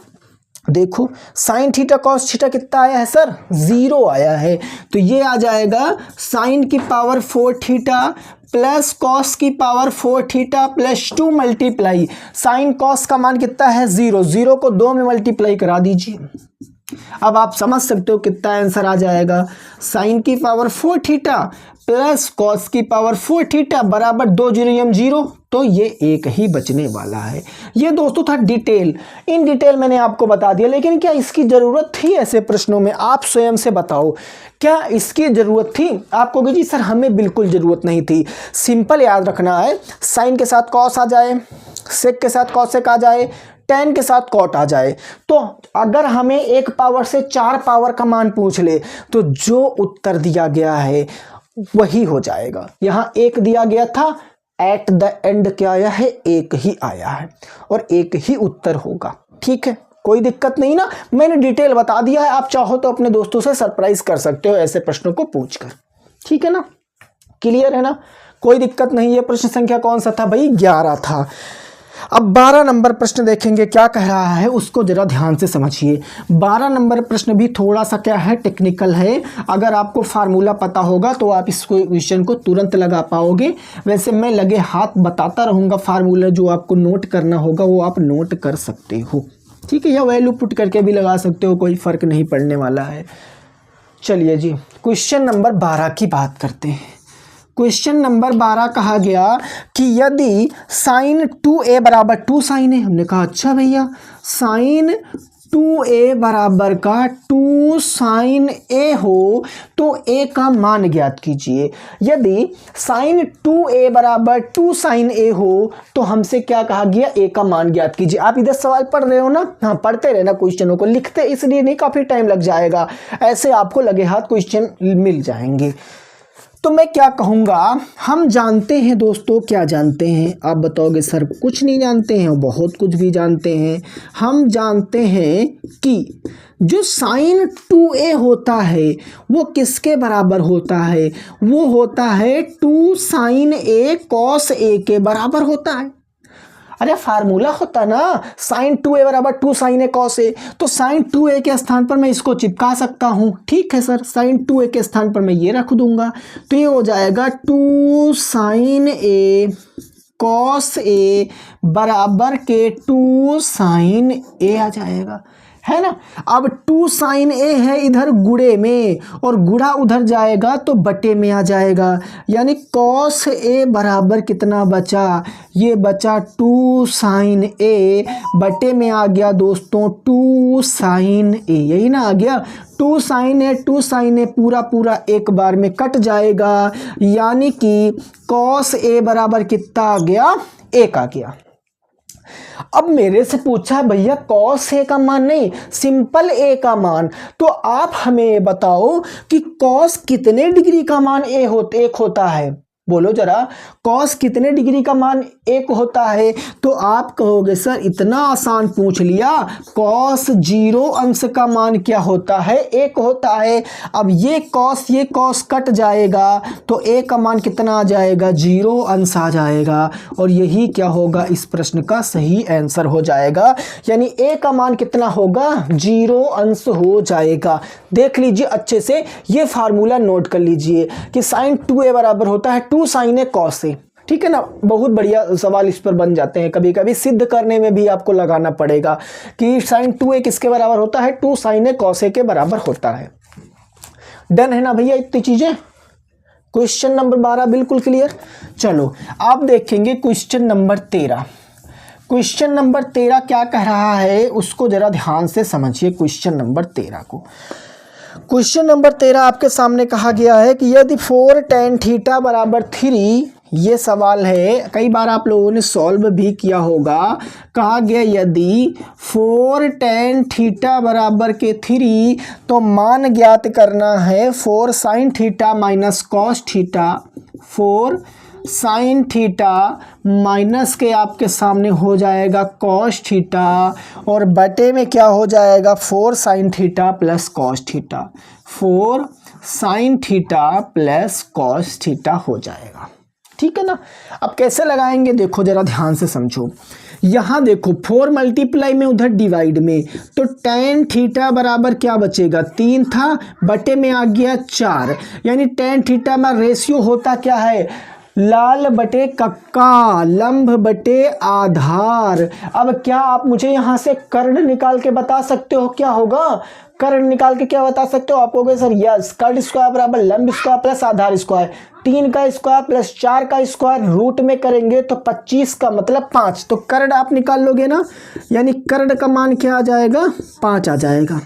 देखो साइन थीटा कॉस थीटा कितना आया है सर, 0 आया है, तो ये आ जाएगा साइन की पावर 4 थीटा प्लस कॉस की power 4 theta plus 2 multiply sine cos का मान कितना है 0, 0 को 2 में मल्टीप्लाई करा दीजिए। अब आप समझ सकते हो कितना आंसर आ जाएगा, साइन की पावर 4 थीटा प्लस कॉस की पावर 4 थीटा बराबर 2 0 0, तो ये एक ही बचने वाला है। ये दोस्तों था डिटेल, इन डिटेल मैंने आपको बता दिया, लेकिन क्या इसकी ज़रूरत थी ऐसे प्रश्नों में? आप स्वयं से बताओ, क्या इसकी ज़रूरत थी? आप कहोगे जी सर हमें बिल्कुल ज़रूरत नहीं थी। सिंपल याद रखना है, साइन के साथ कॉस आ जाए, सेक के साथ कॉसेक आ जाए, टेन के साथ कॉट आ जाए, तो अगर हमें 1 पावर से 4 पावर का मान पूछ ले तो जो उत्तर दिया गया है वही हो जाएगा। यहाँ 1 दिया गया था, एट द एंड क्या आया है, 1 ही आया है और 1 ही उत्तर होगा। ठीक है, कोई दिक्कत नहीं ना, मैंने डिटेल बता दिया है। आप चाहो तो अपने दोस्तों से सरप्राइज कर सकते हो ऐसे प्रश्नों को पूछकर, ठीक है ना, क्लियर है ना, कोई दिक्कत नहीं। है प्रश्न संख्या कौन सा था भाई, 11 था। अब 12 नंबर प्रश्न देखेंगे क्या कह रहा है, उसको जरा ध्यान से समझिए। 12 नंबर प्रश्न भी थोड़ा सा क्या है, टेक्निकल है। अगर आपको फार्मूला पता होगा तो आप इस क्वेश्चन को तुरंत लगा पाओगे। वैसे मैं लगे हाथ बताता रहूँगा फार्मूला, जो आपको नोट करना होगा वो आप नोट कर सकते हो, ठीक है, या वैल्यू पुट करके भी लगा सकते हो, कोई फ़र्क नहीं पड़ने वाला है। चलिए जी, क्वेश्चन नंबर 12 की बात करते हैं। क्वेश्चन नंबर 12 कहा गया कि यदि साइन 2a बराबर 2 साइन ए, हमने कहा अच्छा भैया साइन 2a बराबर का 2 साइन ए हो तो a का मान ज्ञात कीजिए। यदि साइन 2a बराबर 2 साइन ए हो तो हमसे क्या कहा गया, a का मान ज्ञात कीजिए। आप इधर सवाल पढ़ रहे हो ना, हाँ पढ़ते रहना क्वेश्चनों को, लिखते इसलिए नहीं काफ़ी टाइम लग जाएगा, ऐसे आपको लगे हाथ क्वेश्चन मिल जाएंगे। तो मैं क्या कहूँगा, हम जानते हैं दोस्तों, क्या जानते हैं? आप बताओगे सर कुछ नहीं जानते हैं, बहुत कुछ भी जानते हैं। हम जानते हैं कि जो साइन 2a होता है वो किसके बराबर होता है, वो होता है 2 साइन a कॉस a के बराबर होता है। अरे फार्मूला होता ना, साइन 2a बराबर 2 साइन ए कॉस ए, तो साइन 2a के स्थान पर मैं इसको चिपका सकता हूँ। ठीक है सर, साइन 2a के स्थान पर मैं ये रख दूंगा, तो ये हो जाएगा 2 साइन ए कॉस ए बराबर के 2 साइन ए आ जाएगा, है ना। अब 2 साइन ए है इधर गुणे में और गुणा उधर जाएगा तो बटे में आ जाएगा, यानी कॉस ए बराबर कितना बचा, ये बचा 2 साइन ए, बटे में आ गया दोस्तों 2 साइन ए, यही ना आ गया 2 साइन ए, 2 साइन ए पूरा पूरा एक बार में कट जाएगा, यानी कि कॉस ए बराबर कितना आ गया, 1 आ गया। अब मेरे से पूछा है भैया कॉस ए का मान नहीं, सिंपल ए का मान, तो आप हमें बताओ कि कॉस कितने डिग्री का मान एक होता है, बोलो जरा, कॉस कितने डिग्री का मान 1 होता है? तो आप कहोगे सर इतना आसान पूछ लिया, कॉस 0 अंश का मान क्या होता है, 1 होता है। अब ये कॉस कट जाएगा तो a का मान कितना आ जाएगा, 0 अंश आ जाएगा, और यही क्या होगा, इस प्रश्न का सही आंसर हो जाएगा, यानी a का मान कितना होगा, 0 अंश हो जाएगा। देख लीजिए अच्छे से, ये फार्मूला नोट कर लीजिए कि साइन 2a बराबर होता है 2 साइन ए कॉस ए, ठीक है ना। बहुत बढ़िया सवाल इस पर बन जाते हैं, कभी कभी सिद्ध करने में भी आपको लगाना पड़ेगा कि साइन 2a किसके बराबर होता है, 2 साइन ए कॉस ए के बराबर होता है। डन है ना भैया इतनी चीजें। क्वेश्चन नंबर 12 बिल्कुल क्लियर। चलो आप देखेंगे क्वेश्चन नंबर 13। क्वेश्चन नंबर 13 क्या कह रहा है उसको जरा ध्यान से समझिए। क्वेश्चन नंबर 13 को, क्वेश्चन नंबर 13 आपके सामने कहा गया है कि यदि 4 tan थीटा बराबर 3 ये सवाल है, कई बार आप लोगों ने सॉल्व भी किया होगा। कहा गया यदि 4 tan थीटा बराबर के 3 तो मान ज्ञात करना है 4 sin theta minus cos theta. 4 sin theta minus के आपके सामने हो जाएगा कॉस थीटा और बटे में क्या हो जाएगा 4 sin theta plus cos theta. 4 sin theta plus cos theta हो जाएगा। ठीक है ना। अब कैसे लगाएंगे देखो जरा ध्यान से समझो। यहाँ देखो 4 मल्टीप्लाई में उधर डिवाइड में, तो tan थीटा बराबर क्या बचेगा 3 था, बटे में आ गया 4, यानी tan थीटा में रेशियो होता क्या है लाल बटे कक्का, लंब बटे आधार। अब क्या आप मुझे यहाँ से कर्ण निकाल के बता सकते हो क्या होगा? कर्ण निकाल के क्या बता सकते हो? आप कहोगे सर यस, कर्ण स्क्वायर बराबर लंब स्क्वायर प्लस आधार स्क्वायर। 3 का स्क्वायर प्लस 4 का स्क्वायर रूट में करेंगे तो 25 का मतलब 5, तो कर्ण आप निकाल लोगे ना, यानी कर्ण का मान क्या आ जाएगा 5 आ जाएगा।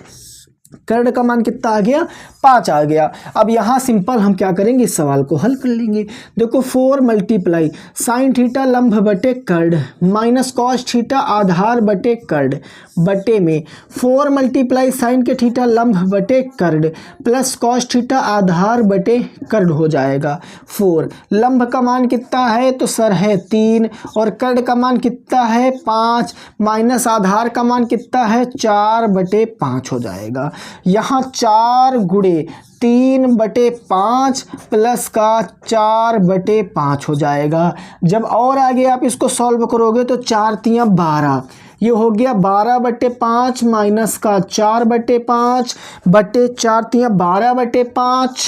कर्ण का मान कितना आ गया 5 आ गया। अब यहाँ सिंपल हम क्या करेंगे इस सवाल को हल कर लेंगे। देखो 4 मल्टीप्लाई साइन थीटा लंब बटे कर्ण माइनस कॉस थीटा आधार बटे कर्ण बटे में 4 मल्टीप्लाई साइन के थीटा लंब बटे कर्ण प्लस कॉस थीटा आधार बटे कर्ण हो जाएगा। 4 लंब का मान कितना है तो सर है 3 और कर्ण का मान कितना है 5 माइनस आधार का मान कितना है 4 बटे 5 हो जाएगा। यहाँ 4 गुणे 3/5 प्लस का 4/5 हो जाएगा। जब और आगे आप इसको सॉल्व करोगे तो 4 तियाँ 12, ये हो गया 12/5 माइनस का 4/5 बटे 4 तियाँ 12/5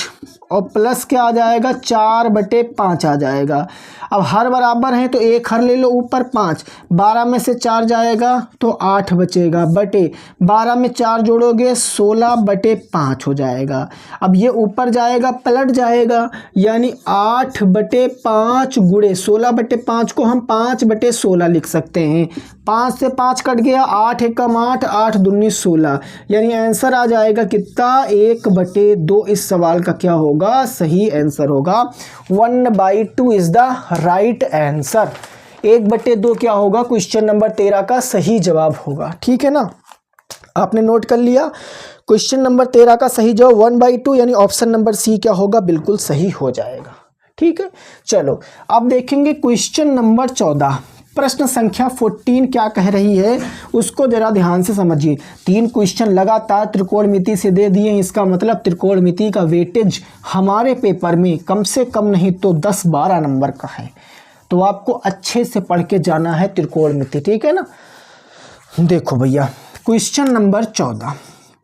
और प्लस क्या आ जाएगा 4/5 आ जाएगा। अब हर बराबर है तो एक हर ले लो ऊपर 5, 12 में से 4 जाएगा तो 8 बचेगा बटे 12 में 4 जोड़ोगे 16/5 हो जाएगा। अब ये ऊपर जाएगा पलट जाएगा, यानी 8/5 गुणे 16/5 को हम 5/16 लिख सकते हैं। 5 से 5 कट गया, 8 एकम 8, 8 दूनी 16, यानी आंसर आ जाएगा कितना 1/2। इस सवाल का क्या होगा सही आंसर होगा 1/2 इज द राइट आंसर। 1/2 क्या होगा क्वेश्चन नंबर 13 का सही जवाब होगा। ठीक है ना, आपने नोट कर लिया। क्वेश्चन नंबर 13 का सही जवाब 1/2 यानी ऑप्शन नंबर सी क्या होगा बिल्कुल सही हो जाएगा। ठीक है, चलो अब देखेंगे क्वेश्चन नंबर 14। प्रश्न संख्या 14 क्या कह रही है उसको जरा ध्यान से समझिए। 3 क्वेश्चन लगातार त्रिकोणमिति से दे दिए, इसका मतलब त्रिकोणमिति का वेटेज हमारे पेपर में कम से कम नहीं तो 10-12 नंबर का है, तो आपको अच्छे से पढ़ के जाना है त्रिकोणमिति। ठीक है ना। देखो भैया क्वेश्चन नंबर 14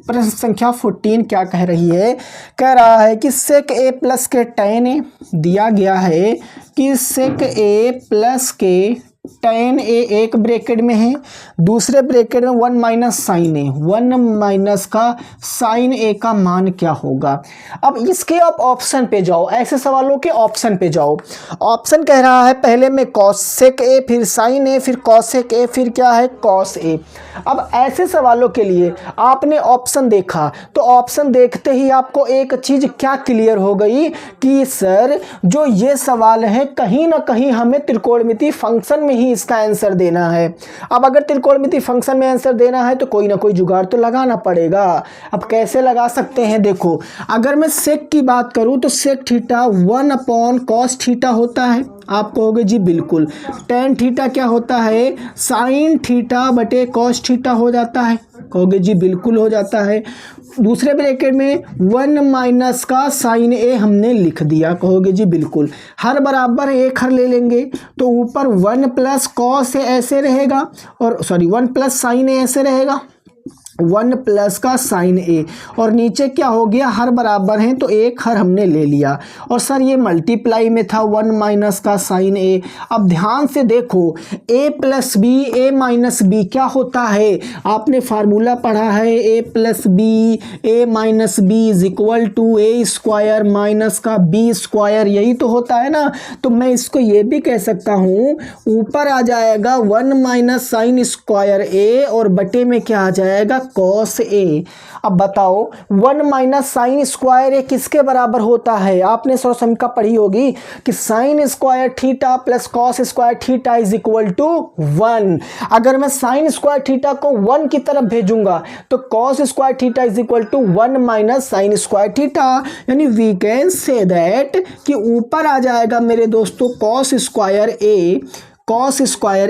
प्रश्न संख्या 14 क्या कह रही है, कह रहा है कि सेक ए प्लस के tan ए दिया गया है कि सेक ए प्लस के tan ए एक ब्रैकेट में है, दूसरे ब्रैकेट में 1 माइनस साइन ए, 1 माइनस का साइन ए का मान क्या होगा। अब इसके आप ऑप्शन पे जाओ, ऐसे सवालों के ऑप्शन पे जाओ। ऑप्शन कह रहा है पहले में कॉसेक ए, फिर साइन ए, फिर कॉसेक ए, फिर क्या है कॉस ए। अब ऐसे सवालों के लिए आपने ऑप्शन देखा तो ऑप्शन देखते ही आपको एक चीज़ क्या क्लियर हो गई कि सर जो ये सवाल है कहीं ना कहीं हमें त्रिकोणमिति फंक्शन में ही इसका आंसर देना है। अब अगर त्रिकोणमिति फंक्शन में आंसर देना है तो कोई ना कोई जुगाड़ तो लगाना पड़ेगा। अब कैसे लगा सकते हैं, देखो अगर मैं सेक की बात करूं तो सेक थीटा 1/cos थीटा होता है। आप कहोगे जी बिल्कुल। tan थीटा क्या होता है साइन थीटा बटे कॉस थीटा हो जाता है, कहोगे जी बिल्कुल हो जाता है। दूसरे ब्रैकेट में 1 माइनस का साइन ए हमने लिख दिया, कहोगे जी बिल्कुल। हर बराबर एक हर ले लेंगे तो ऊपर 1 प्लस कॉस ए ऐसे रहेगा और 1 प्लस साइन ए ऐसे रहेगा, 1 प्लस का साइन ए और नीचे क्या हो गया हर बराबर हैं तो एक हर हमने ले लिया और सर ये मल्टीप्लाई में था 1 माइनस का साइन ए। अब ध्यान से देखो a plus B A minus B क्या होता है, आपने फार्मूला पढ़ा है a plus B A minus B is equal to A square minus का बी स्क्वायर, यही तो होता है ना। तो मैं इसको ये भी कह सकता हूँ ऊपर आ जाएगा 1 माइनस साइन स्क्वायर ए और बटे में क्या आ जाएगा कॉस ए। अब बताओ 1 माइनस साइन स्क्वायर ए किसके बराबर होता है? आपने सर्वसमीका पढ़ी होगी कि sine square theta plus cos square theta is equal to 1। अगर मैं साइन स्क्वायर थीटा को 1 की तरफ भेजूंगा तो cos square theta is equal to 1 minus sine square theta, यानी वी कैन से दैट कि ऊपर आ जाएगा मेरे दोस्तों कॉस स्क्वायर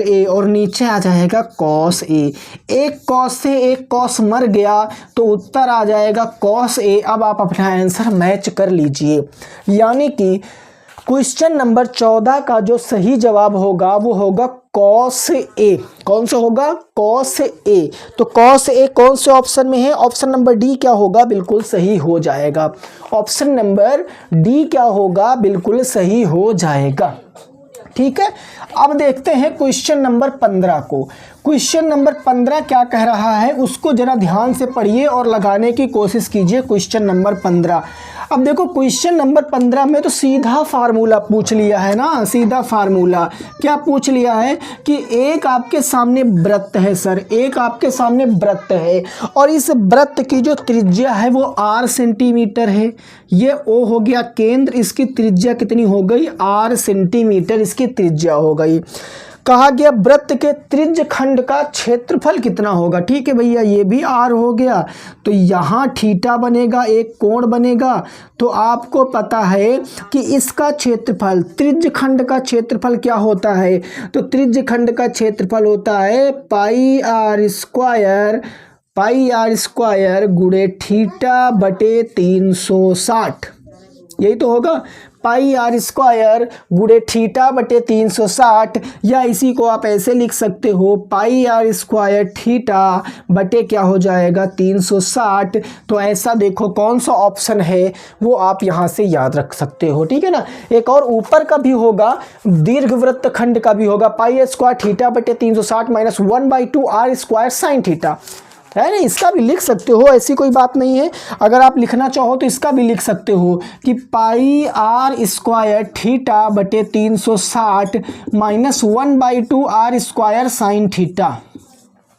ए और नीचे आ जाएगा कॉस ए। एक कॉस से एक कॉस मर गया तो उत्तर आ जाएगा कॉस ए। अब आप अपना आंसर मैच कर लीजिए, यानी कि क्वेश्चन नंबर 14 का जो सही जवाब होगा वो होगा कॉस ए। कौन सा होगा? Cos A. तो कॉस ए कौन से ऑप्शन में है? ऑप्शन नंबर डी क्या होगा? बिल्कुल सही हो जाएगा। ऑप्शन नंबर डी क्या होगा? बिल्कुल सही हो जाएगा। ठीक है, अब देखते हैं क्वेश्चन नंबर 15 को। क्वेश्चन नंबर 15 क्या कह रहा है उसको जरा ध्यान से पढ़िए और लगाने की कोशिश कीजिए। क्वेश्चन नंबर 15, अब देखो क्वेश्चन नंबर 15 में तो सीधा फार्मूला पूछ लिया है ना, सीधा फार्मूला क्या पूछ लिया है कि एक आपके सामने वृत्त है सर, एक आपके सामने वृत्त है और इस वृत्त की जो त्रिज्या है वो r सेंटीमीटर है। ये O हो गया केंद्र, इसकी त्रिज्या कितनी हो गई? r सेंटीमीटर इसकी त्रिज्या हो गई। कहा गया वृत्त के त्रिज्य खंड का क्षेत्रफल कितना होगा? ठीक है भैया, ये भी r हो गया तो यहाँ थीटा बनेगा, एक कोण बनेगा। तो आपको पता है कि इसका क्षेत्रफल, त्रिज्य खंड का क्षेत्रफल क्या होता है? तो त्रिज्य खंड का क्षेत्रफल होता है पाई आर स्क्वायर गुणे थीटा बटे 360। यही तो होगा, पाई आर स्क्वायर गुणे थीटा बटे 360, या इसी को आप ऐसे लिख सकते हो पाई आर स्क्वायर थीटा बटे क्या हो जाएगा? 360। तो ऐसा देखो कौन सा ऑप्शन है वो आप यहाँ से याद रख सकते हो। ठीक है ना, एक और ऊपर का भी होगा, दीर्घवृत्त खंड का भी होगा, पाई स्क्वायर थीटा बटे 360 minus 1/2 R square sine theta, है ना। इसका भी लिख सकते हो, ऐसी कोई बात नहीं है। अगर आप लिखना चाहो तो इसका भी लिख सकते हो कि पाई आर स्क्वायर थीटा बटे 360 minus 1/2 R square sine theta,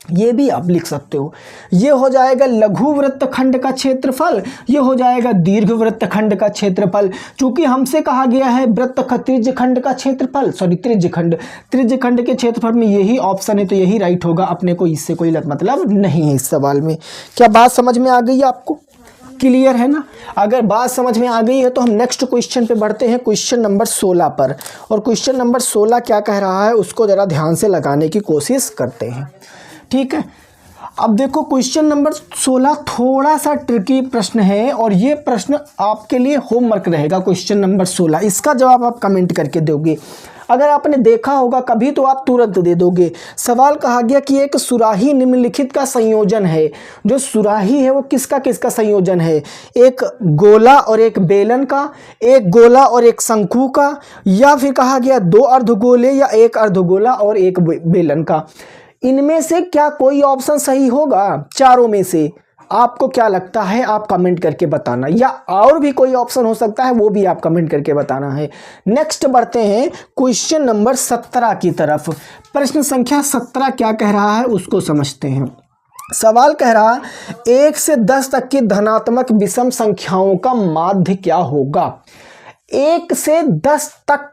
ये भी आप लिख सकते हो। ये हो जाएगा लघु वृत्तखंड का क्षेत्रफल, ये हो जाएगा दीर्घ वृत्तखंड का क्षेत्रफल। चूंकि हमसे कहा गया है त्रिज्य खंड का क्षेत्रफल, सॉरी त्रिज्य खंड के क्षेत्रफल में यही ऑप्शन है तो यही राइट होगा। अपने को इससे कोई मतलब नहीं है इस सवाल में। क्या बात समझ में आ गई है आपको? क्लियर है ना? अगर बात समझ में आ गई है तो हम नेक्स्ट क्वेश्चन पे बढ़ते हैं, क्वेश्चन नंबर 16 पर। और क्वेश्चन नंबर 16 क्या कह रहा है उसको ज़रा ध्यान से लगाने की कोशिश करते हैं। ठीक है, अब देखो क्वेश्चन नंबर 16 थोड़ा सा ट्रिकी प्रश्न है और ये प्रश्न आपके लिए होमवर्क रहेगा। क्वेश्चन नंबर 16, इसका जवाब आप कमेंट करके दोगे। अगर आपने देखा होगा कभी तो आप तुरंत दे दोगे। सवाल कहा गया कि एक सुराही निम्नलिखित का संयोजन है। जो सुराही है वो किसका किसका संयोजन है? एक गोला और एक बेलन का, एक गोला और एक शंकु का, या फिर कहा गया 2 अर्धगोले या एक अर्धगोला और एक बेलन का। इनमें से क्या कोई ऑप्शन सही होगा? चारों में से आपको क्या लगता है आप कमेंट करके बताना, या और भी कोई ऑप्शन हो सकता है वो भी आप कमेंट करके बताना है। नेक्स्ट बढ़ते हैं क्वेश्चन नंबर 17 की तरफ। प्रश्न संख्या 17 क्या कह रहा है उसको समझते हैं। सवाल कह रहा 1 से 10 तक की धनात्मक विषम संख्याओं का माध्य क्या होगा? 1 से 10 तक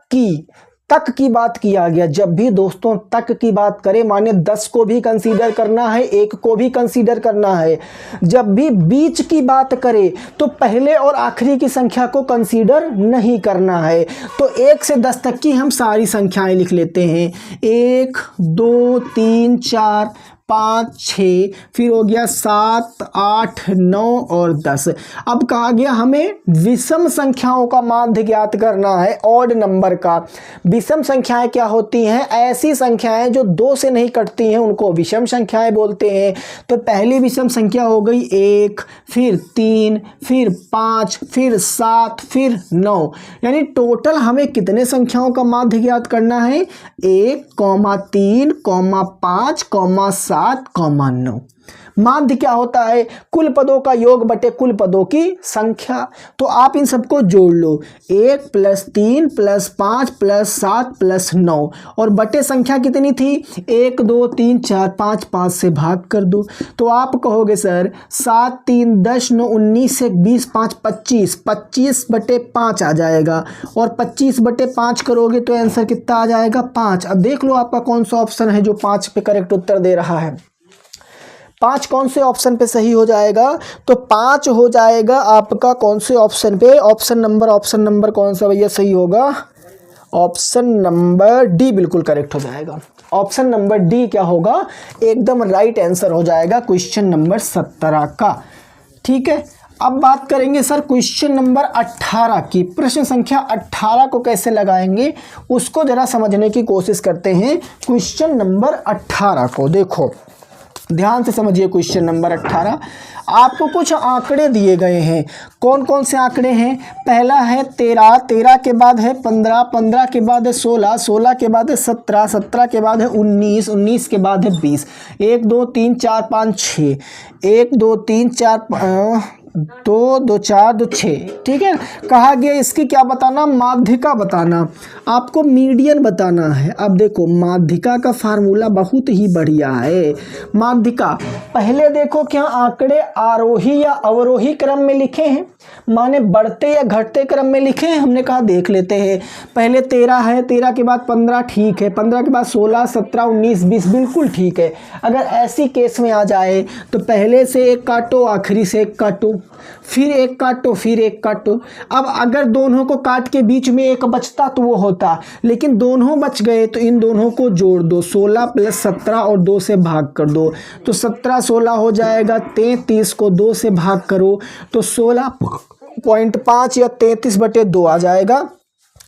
की बात किया गया। जब भी दोस्तों तक की बात करें माने 10 को भी कंसीडर करना है, 1 को भी कंसीडर करना है। जब भी बीच की बात करें तो पहले और आखिरी की संख्या को कंसीडर नहीं करना है। तो 1 से 10 तक की हम सारी संख्याएं लिख लेते हैं। 1 2 3 4 5 6, फिर हो गया 7 8 9 और 10। अब कहा गया हमें विषम संख्याओं का माध्य ज्ञात करना है, ऑड नंबर का। विषम संख्याएं क्या होती हैं? ऐसी संख्याएं जो 2 से नहीं कटती हैं उनको विषम संख्याएं बोलते हैं। तो पहली विषम संख्या हो गई 1, फिर 3, फिर 5, फिर 7, फिर 9। यानी टोटल हमें कितने संख्याओं का माध्य ज्ञात करना है? 1, 3, 5, 7, 9। माध्य क्या होता है, कुल पदों का योग बटे कुल पदों की संख्या। तो आप इन सबको जोड़ लो, 1 + 3 + 5 + 7 + 9 और बटे संख्या कितनी थी, 1 2 3 4 5, 5 से भाग कर दो। तो आप कहोगे सर 7 3 10 9 19 1 20 5 25, 25 बटे 5 आ जाएगा और 25 बटे 5 करोगे तो आंसर कितना आ जाएगा, 5। अब देख लो आपका कौन सा ऑप्शन है जो 5 पे करेक्ट उत्तर दे रहा है। 5 कौन से ऑप्शन पे सही हो जाएगा, तो 5 हो जाएगा आपका कौन से ऑप्शन पे, ऑप्शन नंबर कौन सा भैया सही होगा, ऑप्शन नंबर डी बिल्कुल करेक्ट हो जाएगा। ऑप्शन नंबर डी क्या होगा, एकदम राइट आंसर हो जाएगा क्वेश्चन नंबर 17 का। ठीक है, अब बात करेंगे सर क्वेश्चन नंबर 18 की। प्रश्न संख्या 18 को कैसे लगाएंगे उसको जरा समझने की कोशिश करते हैं। क्वेश्चन नंबर 18 को देखो ध्यान से समझिए। क्वेश्चन नंबर 18 आपको कुछ आंकड़े दिए गए हैं। कौन कौन से आंकड़े हैं, पहला है 13, 13 के बाद है 15, 15 के बाद है 16, 16 के बाद है 17, 17 के बाद है 19, 19 के बाद है 20। 1 2 3 4 5 6, 1 2 3 4 2 2 4 2 6। ठीक है, कहा गया इसकी क्या बताना, माध्यिका बताना, आपको मीडियन बताना है। अब देखो माध्यिका का फार्मूला बहुत ही बढ़िया है। माध्यिका पहले देखो क्या आंकड़े आरोही या अवरोही क्रम में लिखे हैं, माने बढ़ते या घटते क्रम में लिखे हैं। हमने कहा देख लेते हैं, पहले 13 है, 13 के बाद 15 ठीक है, 15 के बाद 16 17 19 20 बिल्कुल ठीक है। अगर ऐसी केस में आ जाए तो पहले से एक काटो, आखिरी से एक काटो, फिर एक काटो, फिर एक काटो। अब अगर दोनों को काट के बीच में एक बचता तो वो होता, लेकिन दोनों बच गए तो इन दोनों को जोड़ दो, 16 + 17 और 2 से भाग कर दो तो 17 16 हो जाएगा। 33 को 2 से भाग करो तो 16.5 या 33/2 आ जाएगा।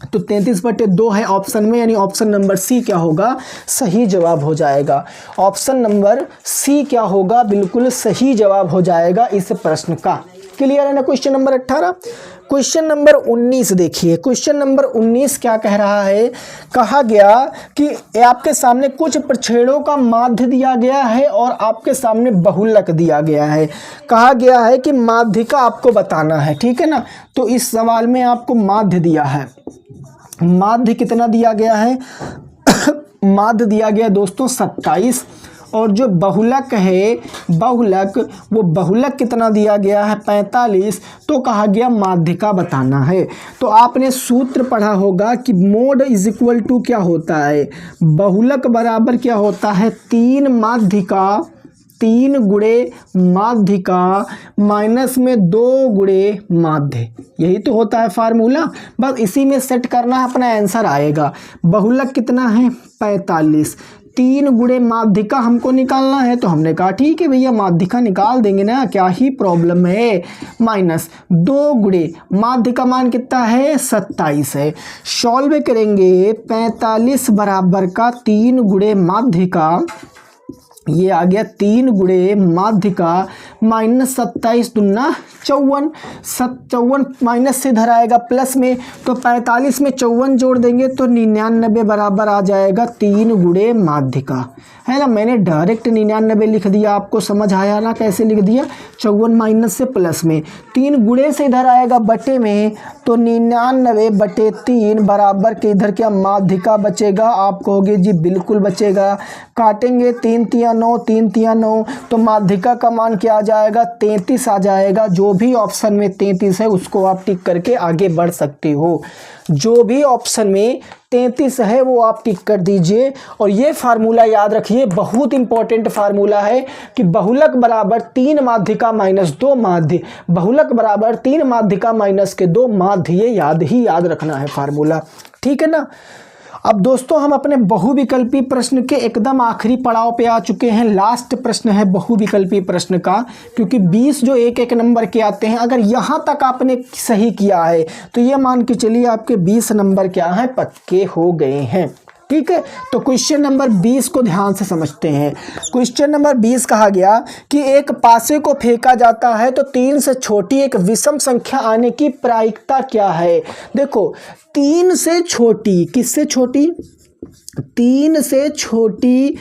तो 33/2 है ऑप्शन में, यानी ऑप्शन नंबर सी क्या होगा, सही जवाब हो जाएगा। ऑप्शन नंबर सी क्या होगा, बिल्कुल सही जवाब हो जाएगा इस प्रश्न का। क्लियर है ना क्वेश्चन नंबर 18। क्वेश्चन नंबर 19 देखिए। क्वेश्चन नंबर 19 क्या कह रहा है, कहा गया कि आपके सामने कुछ प्रक्षेपणों का माध्य दिया गया है और आपके सामने बहुलक दिया गया है। कहा गया है कि माध्यिका आपको बताना है। ठीक है ना, तो इस सवाल में आपको माध्य दिया है। माध्य कितना दिया गया है, माध्य दिया गया दोस्तों 27, और जो बहुलक है, बहुलक कितना दिया गया है 45। तो कहा गया माध्यिका बताना है। तो आपने सूत्र पढ़ा होगा कि मोड = क्या होता है, बहुलक बराबर क्या होता है, 3 माध्यिका, 3 गुणे माध्यिका माइनस में 2 गुणे माध्य। यही तो होता है फार्मूला, बस इसी में सेट करना है, अपना आंसर आएगा। बहुलक कितना है 45, 3 गुणे माध्यिका हमको निकालना है, तो हमने कहा ठीक है भैया माध्यिका निकाल देंगे ना, क्या ही प्रॉब्लम है। माइनस 2 गुणे माध्य का मान कितना है 27 है। सॉल्व करेंगे 45 बराबर का 3 गुणे माध्यिका, ये आ गया 3 गुणे माध्यिका माइनस 27 दूना 54, 54 माइनस से इधर आएगा प्लस में, तो 45 में 54 जोड़ देंगे तो 99 बराबर आ जाएगा 3 गुणे माध्यिका, है ना। मैंने डायरेक्ट 99 लिख दिया, आपको समझ आया ना कैसे लिख दिया, 54 माइनस से प्लस में, 3 गुणे से इधर आएगा बटे में, तो 99/3 बराबर के इधर क्या माध्यिका बचेगा। आप कहोगे जी बिल्कुल बचेगा, काटेंगे 3 तिया 9, 3 तिया 9, तो माध्यिका का मान क्या आ जाएगा 33 आ जाएगा। जो भी ऑप्शन में 33 है उसको आप टिक करके आगे बढ़ सकते हो, जो भी ऑप्शन में 33 है वो आप टिक कर दीजिए। और ये फार्मूला याद रखिए, बहुत इंपॉर्टेंट फार्मूला है कि बहुलक बराबर 3 माध्यिका माइनस 2 माध्य, बहुलक बराबर 3 माध्यिका माइनस के 2 माध्य, ये याद रखना है फार्मूला। ठीक है ना। अब दोस्तों हम अपने बहुविकल्पी प्रश्न के एकदम आखिरी पड़ाव पे आ चुके हैं। लास्ट प्रश्न है बहुविकल्पी प्रश्न का, क्योंकि 20 जो एक नंबर के आते हैं, अगर यहाँ तक आपने सही किया है तो ये मान के चलिए आपके 20 नंबर क्या हैं, पक्के हो गए हैं। ठीक है, तो क्वेश्चन नंबर 20 को ध्यान से समझते हैं। क्वेश्चन नंबर 20 कहा गया कि एक पासे को फेंका जाता है तो 3 से छोटी एक विषम संख्या आने की प्रायिकता क्या है। देखो 3 से छोटी, किससे छोटी, 3 से छोटी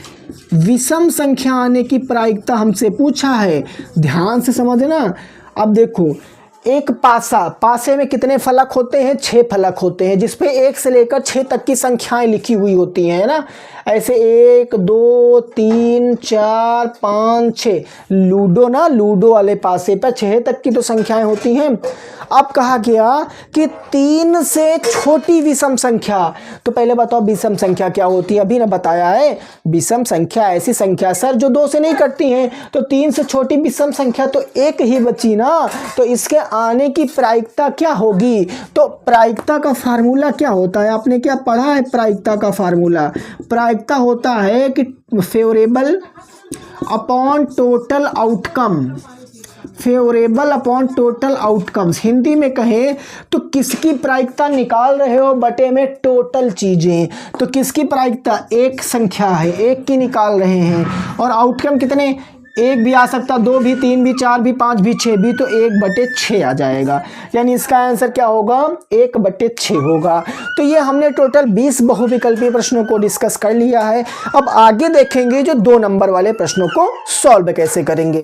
विषम संख्या आने की प्रायिकता हमसे पूछा है। ध्यान से समझना। अब देखो, एक पासे में कितने फलक होते हैं? 6 फलक होते हैं, जिसपे 1 से लेकर 6 तक की संख्याएं लिखी हुई होती हैं ना। ऐसे 1 2 3 4 5 6 लूडो ना, लूडो वाले पासे पर 6 तक की तो संख्याएं होती हैं। अब कहा गया कि 3 से छोटी विषम संख्या। तो पहले बताओ विषम संख्या क्या होती है? अभी ना बताया है। विषम संख्या ऐसी संख्या सर जो 2 से नहीं कटती हैं। तो 3 से छोटी विषम संख्या तो एक ही बची ना। तो इसके आने की प्रायिकता क्या होगी? तो प्रायिकता का फार्मूला क्या होता है? आपने क्या पढ़ा है प्रायिकता का फार्मूला? प्रायिकता होता है कि favourable upon total outcome, favourable upon total outcomes. Hindi में कहें तो किसकी प्रायिकता निकाल रहे हो बटे में टोटल चीजें। तो किसकी प्रायिकता? एक संख्या है, एक की निकाल रहे हैं। और आउटकम कितने? 1 भी आ सकता, 2 भी, 3 भी, 4 भी, 5 भी, 6 भी। तो 1/6 आ जाएगा। यानी इसका आंसर क्या होगा? 1/6 होगा। तो ये हमने टोटल 20 बहुविकल्पीय प्रश्नों को डिस्कस कर लिया है। अब आगे देखेंगे जो 2 नंबर वाले प्रश्नों को सॉल्व कैसे करेंगे।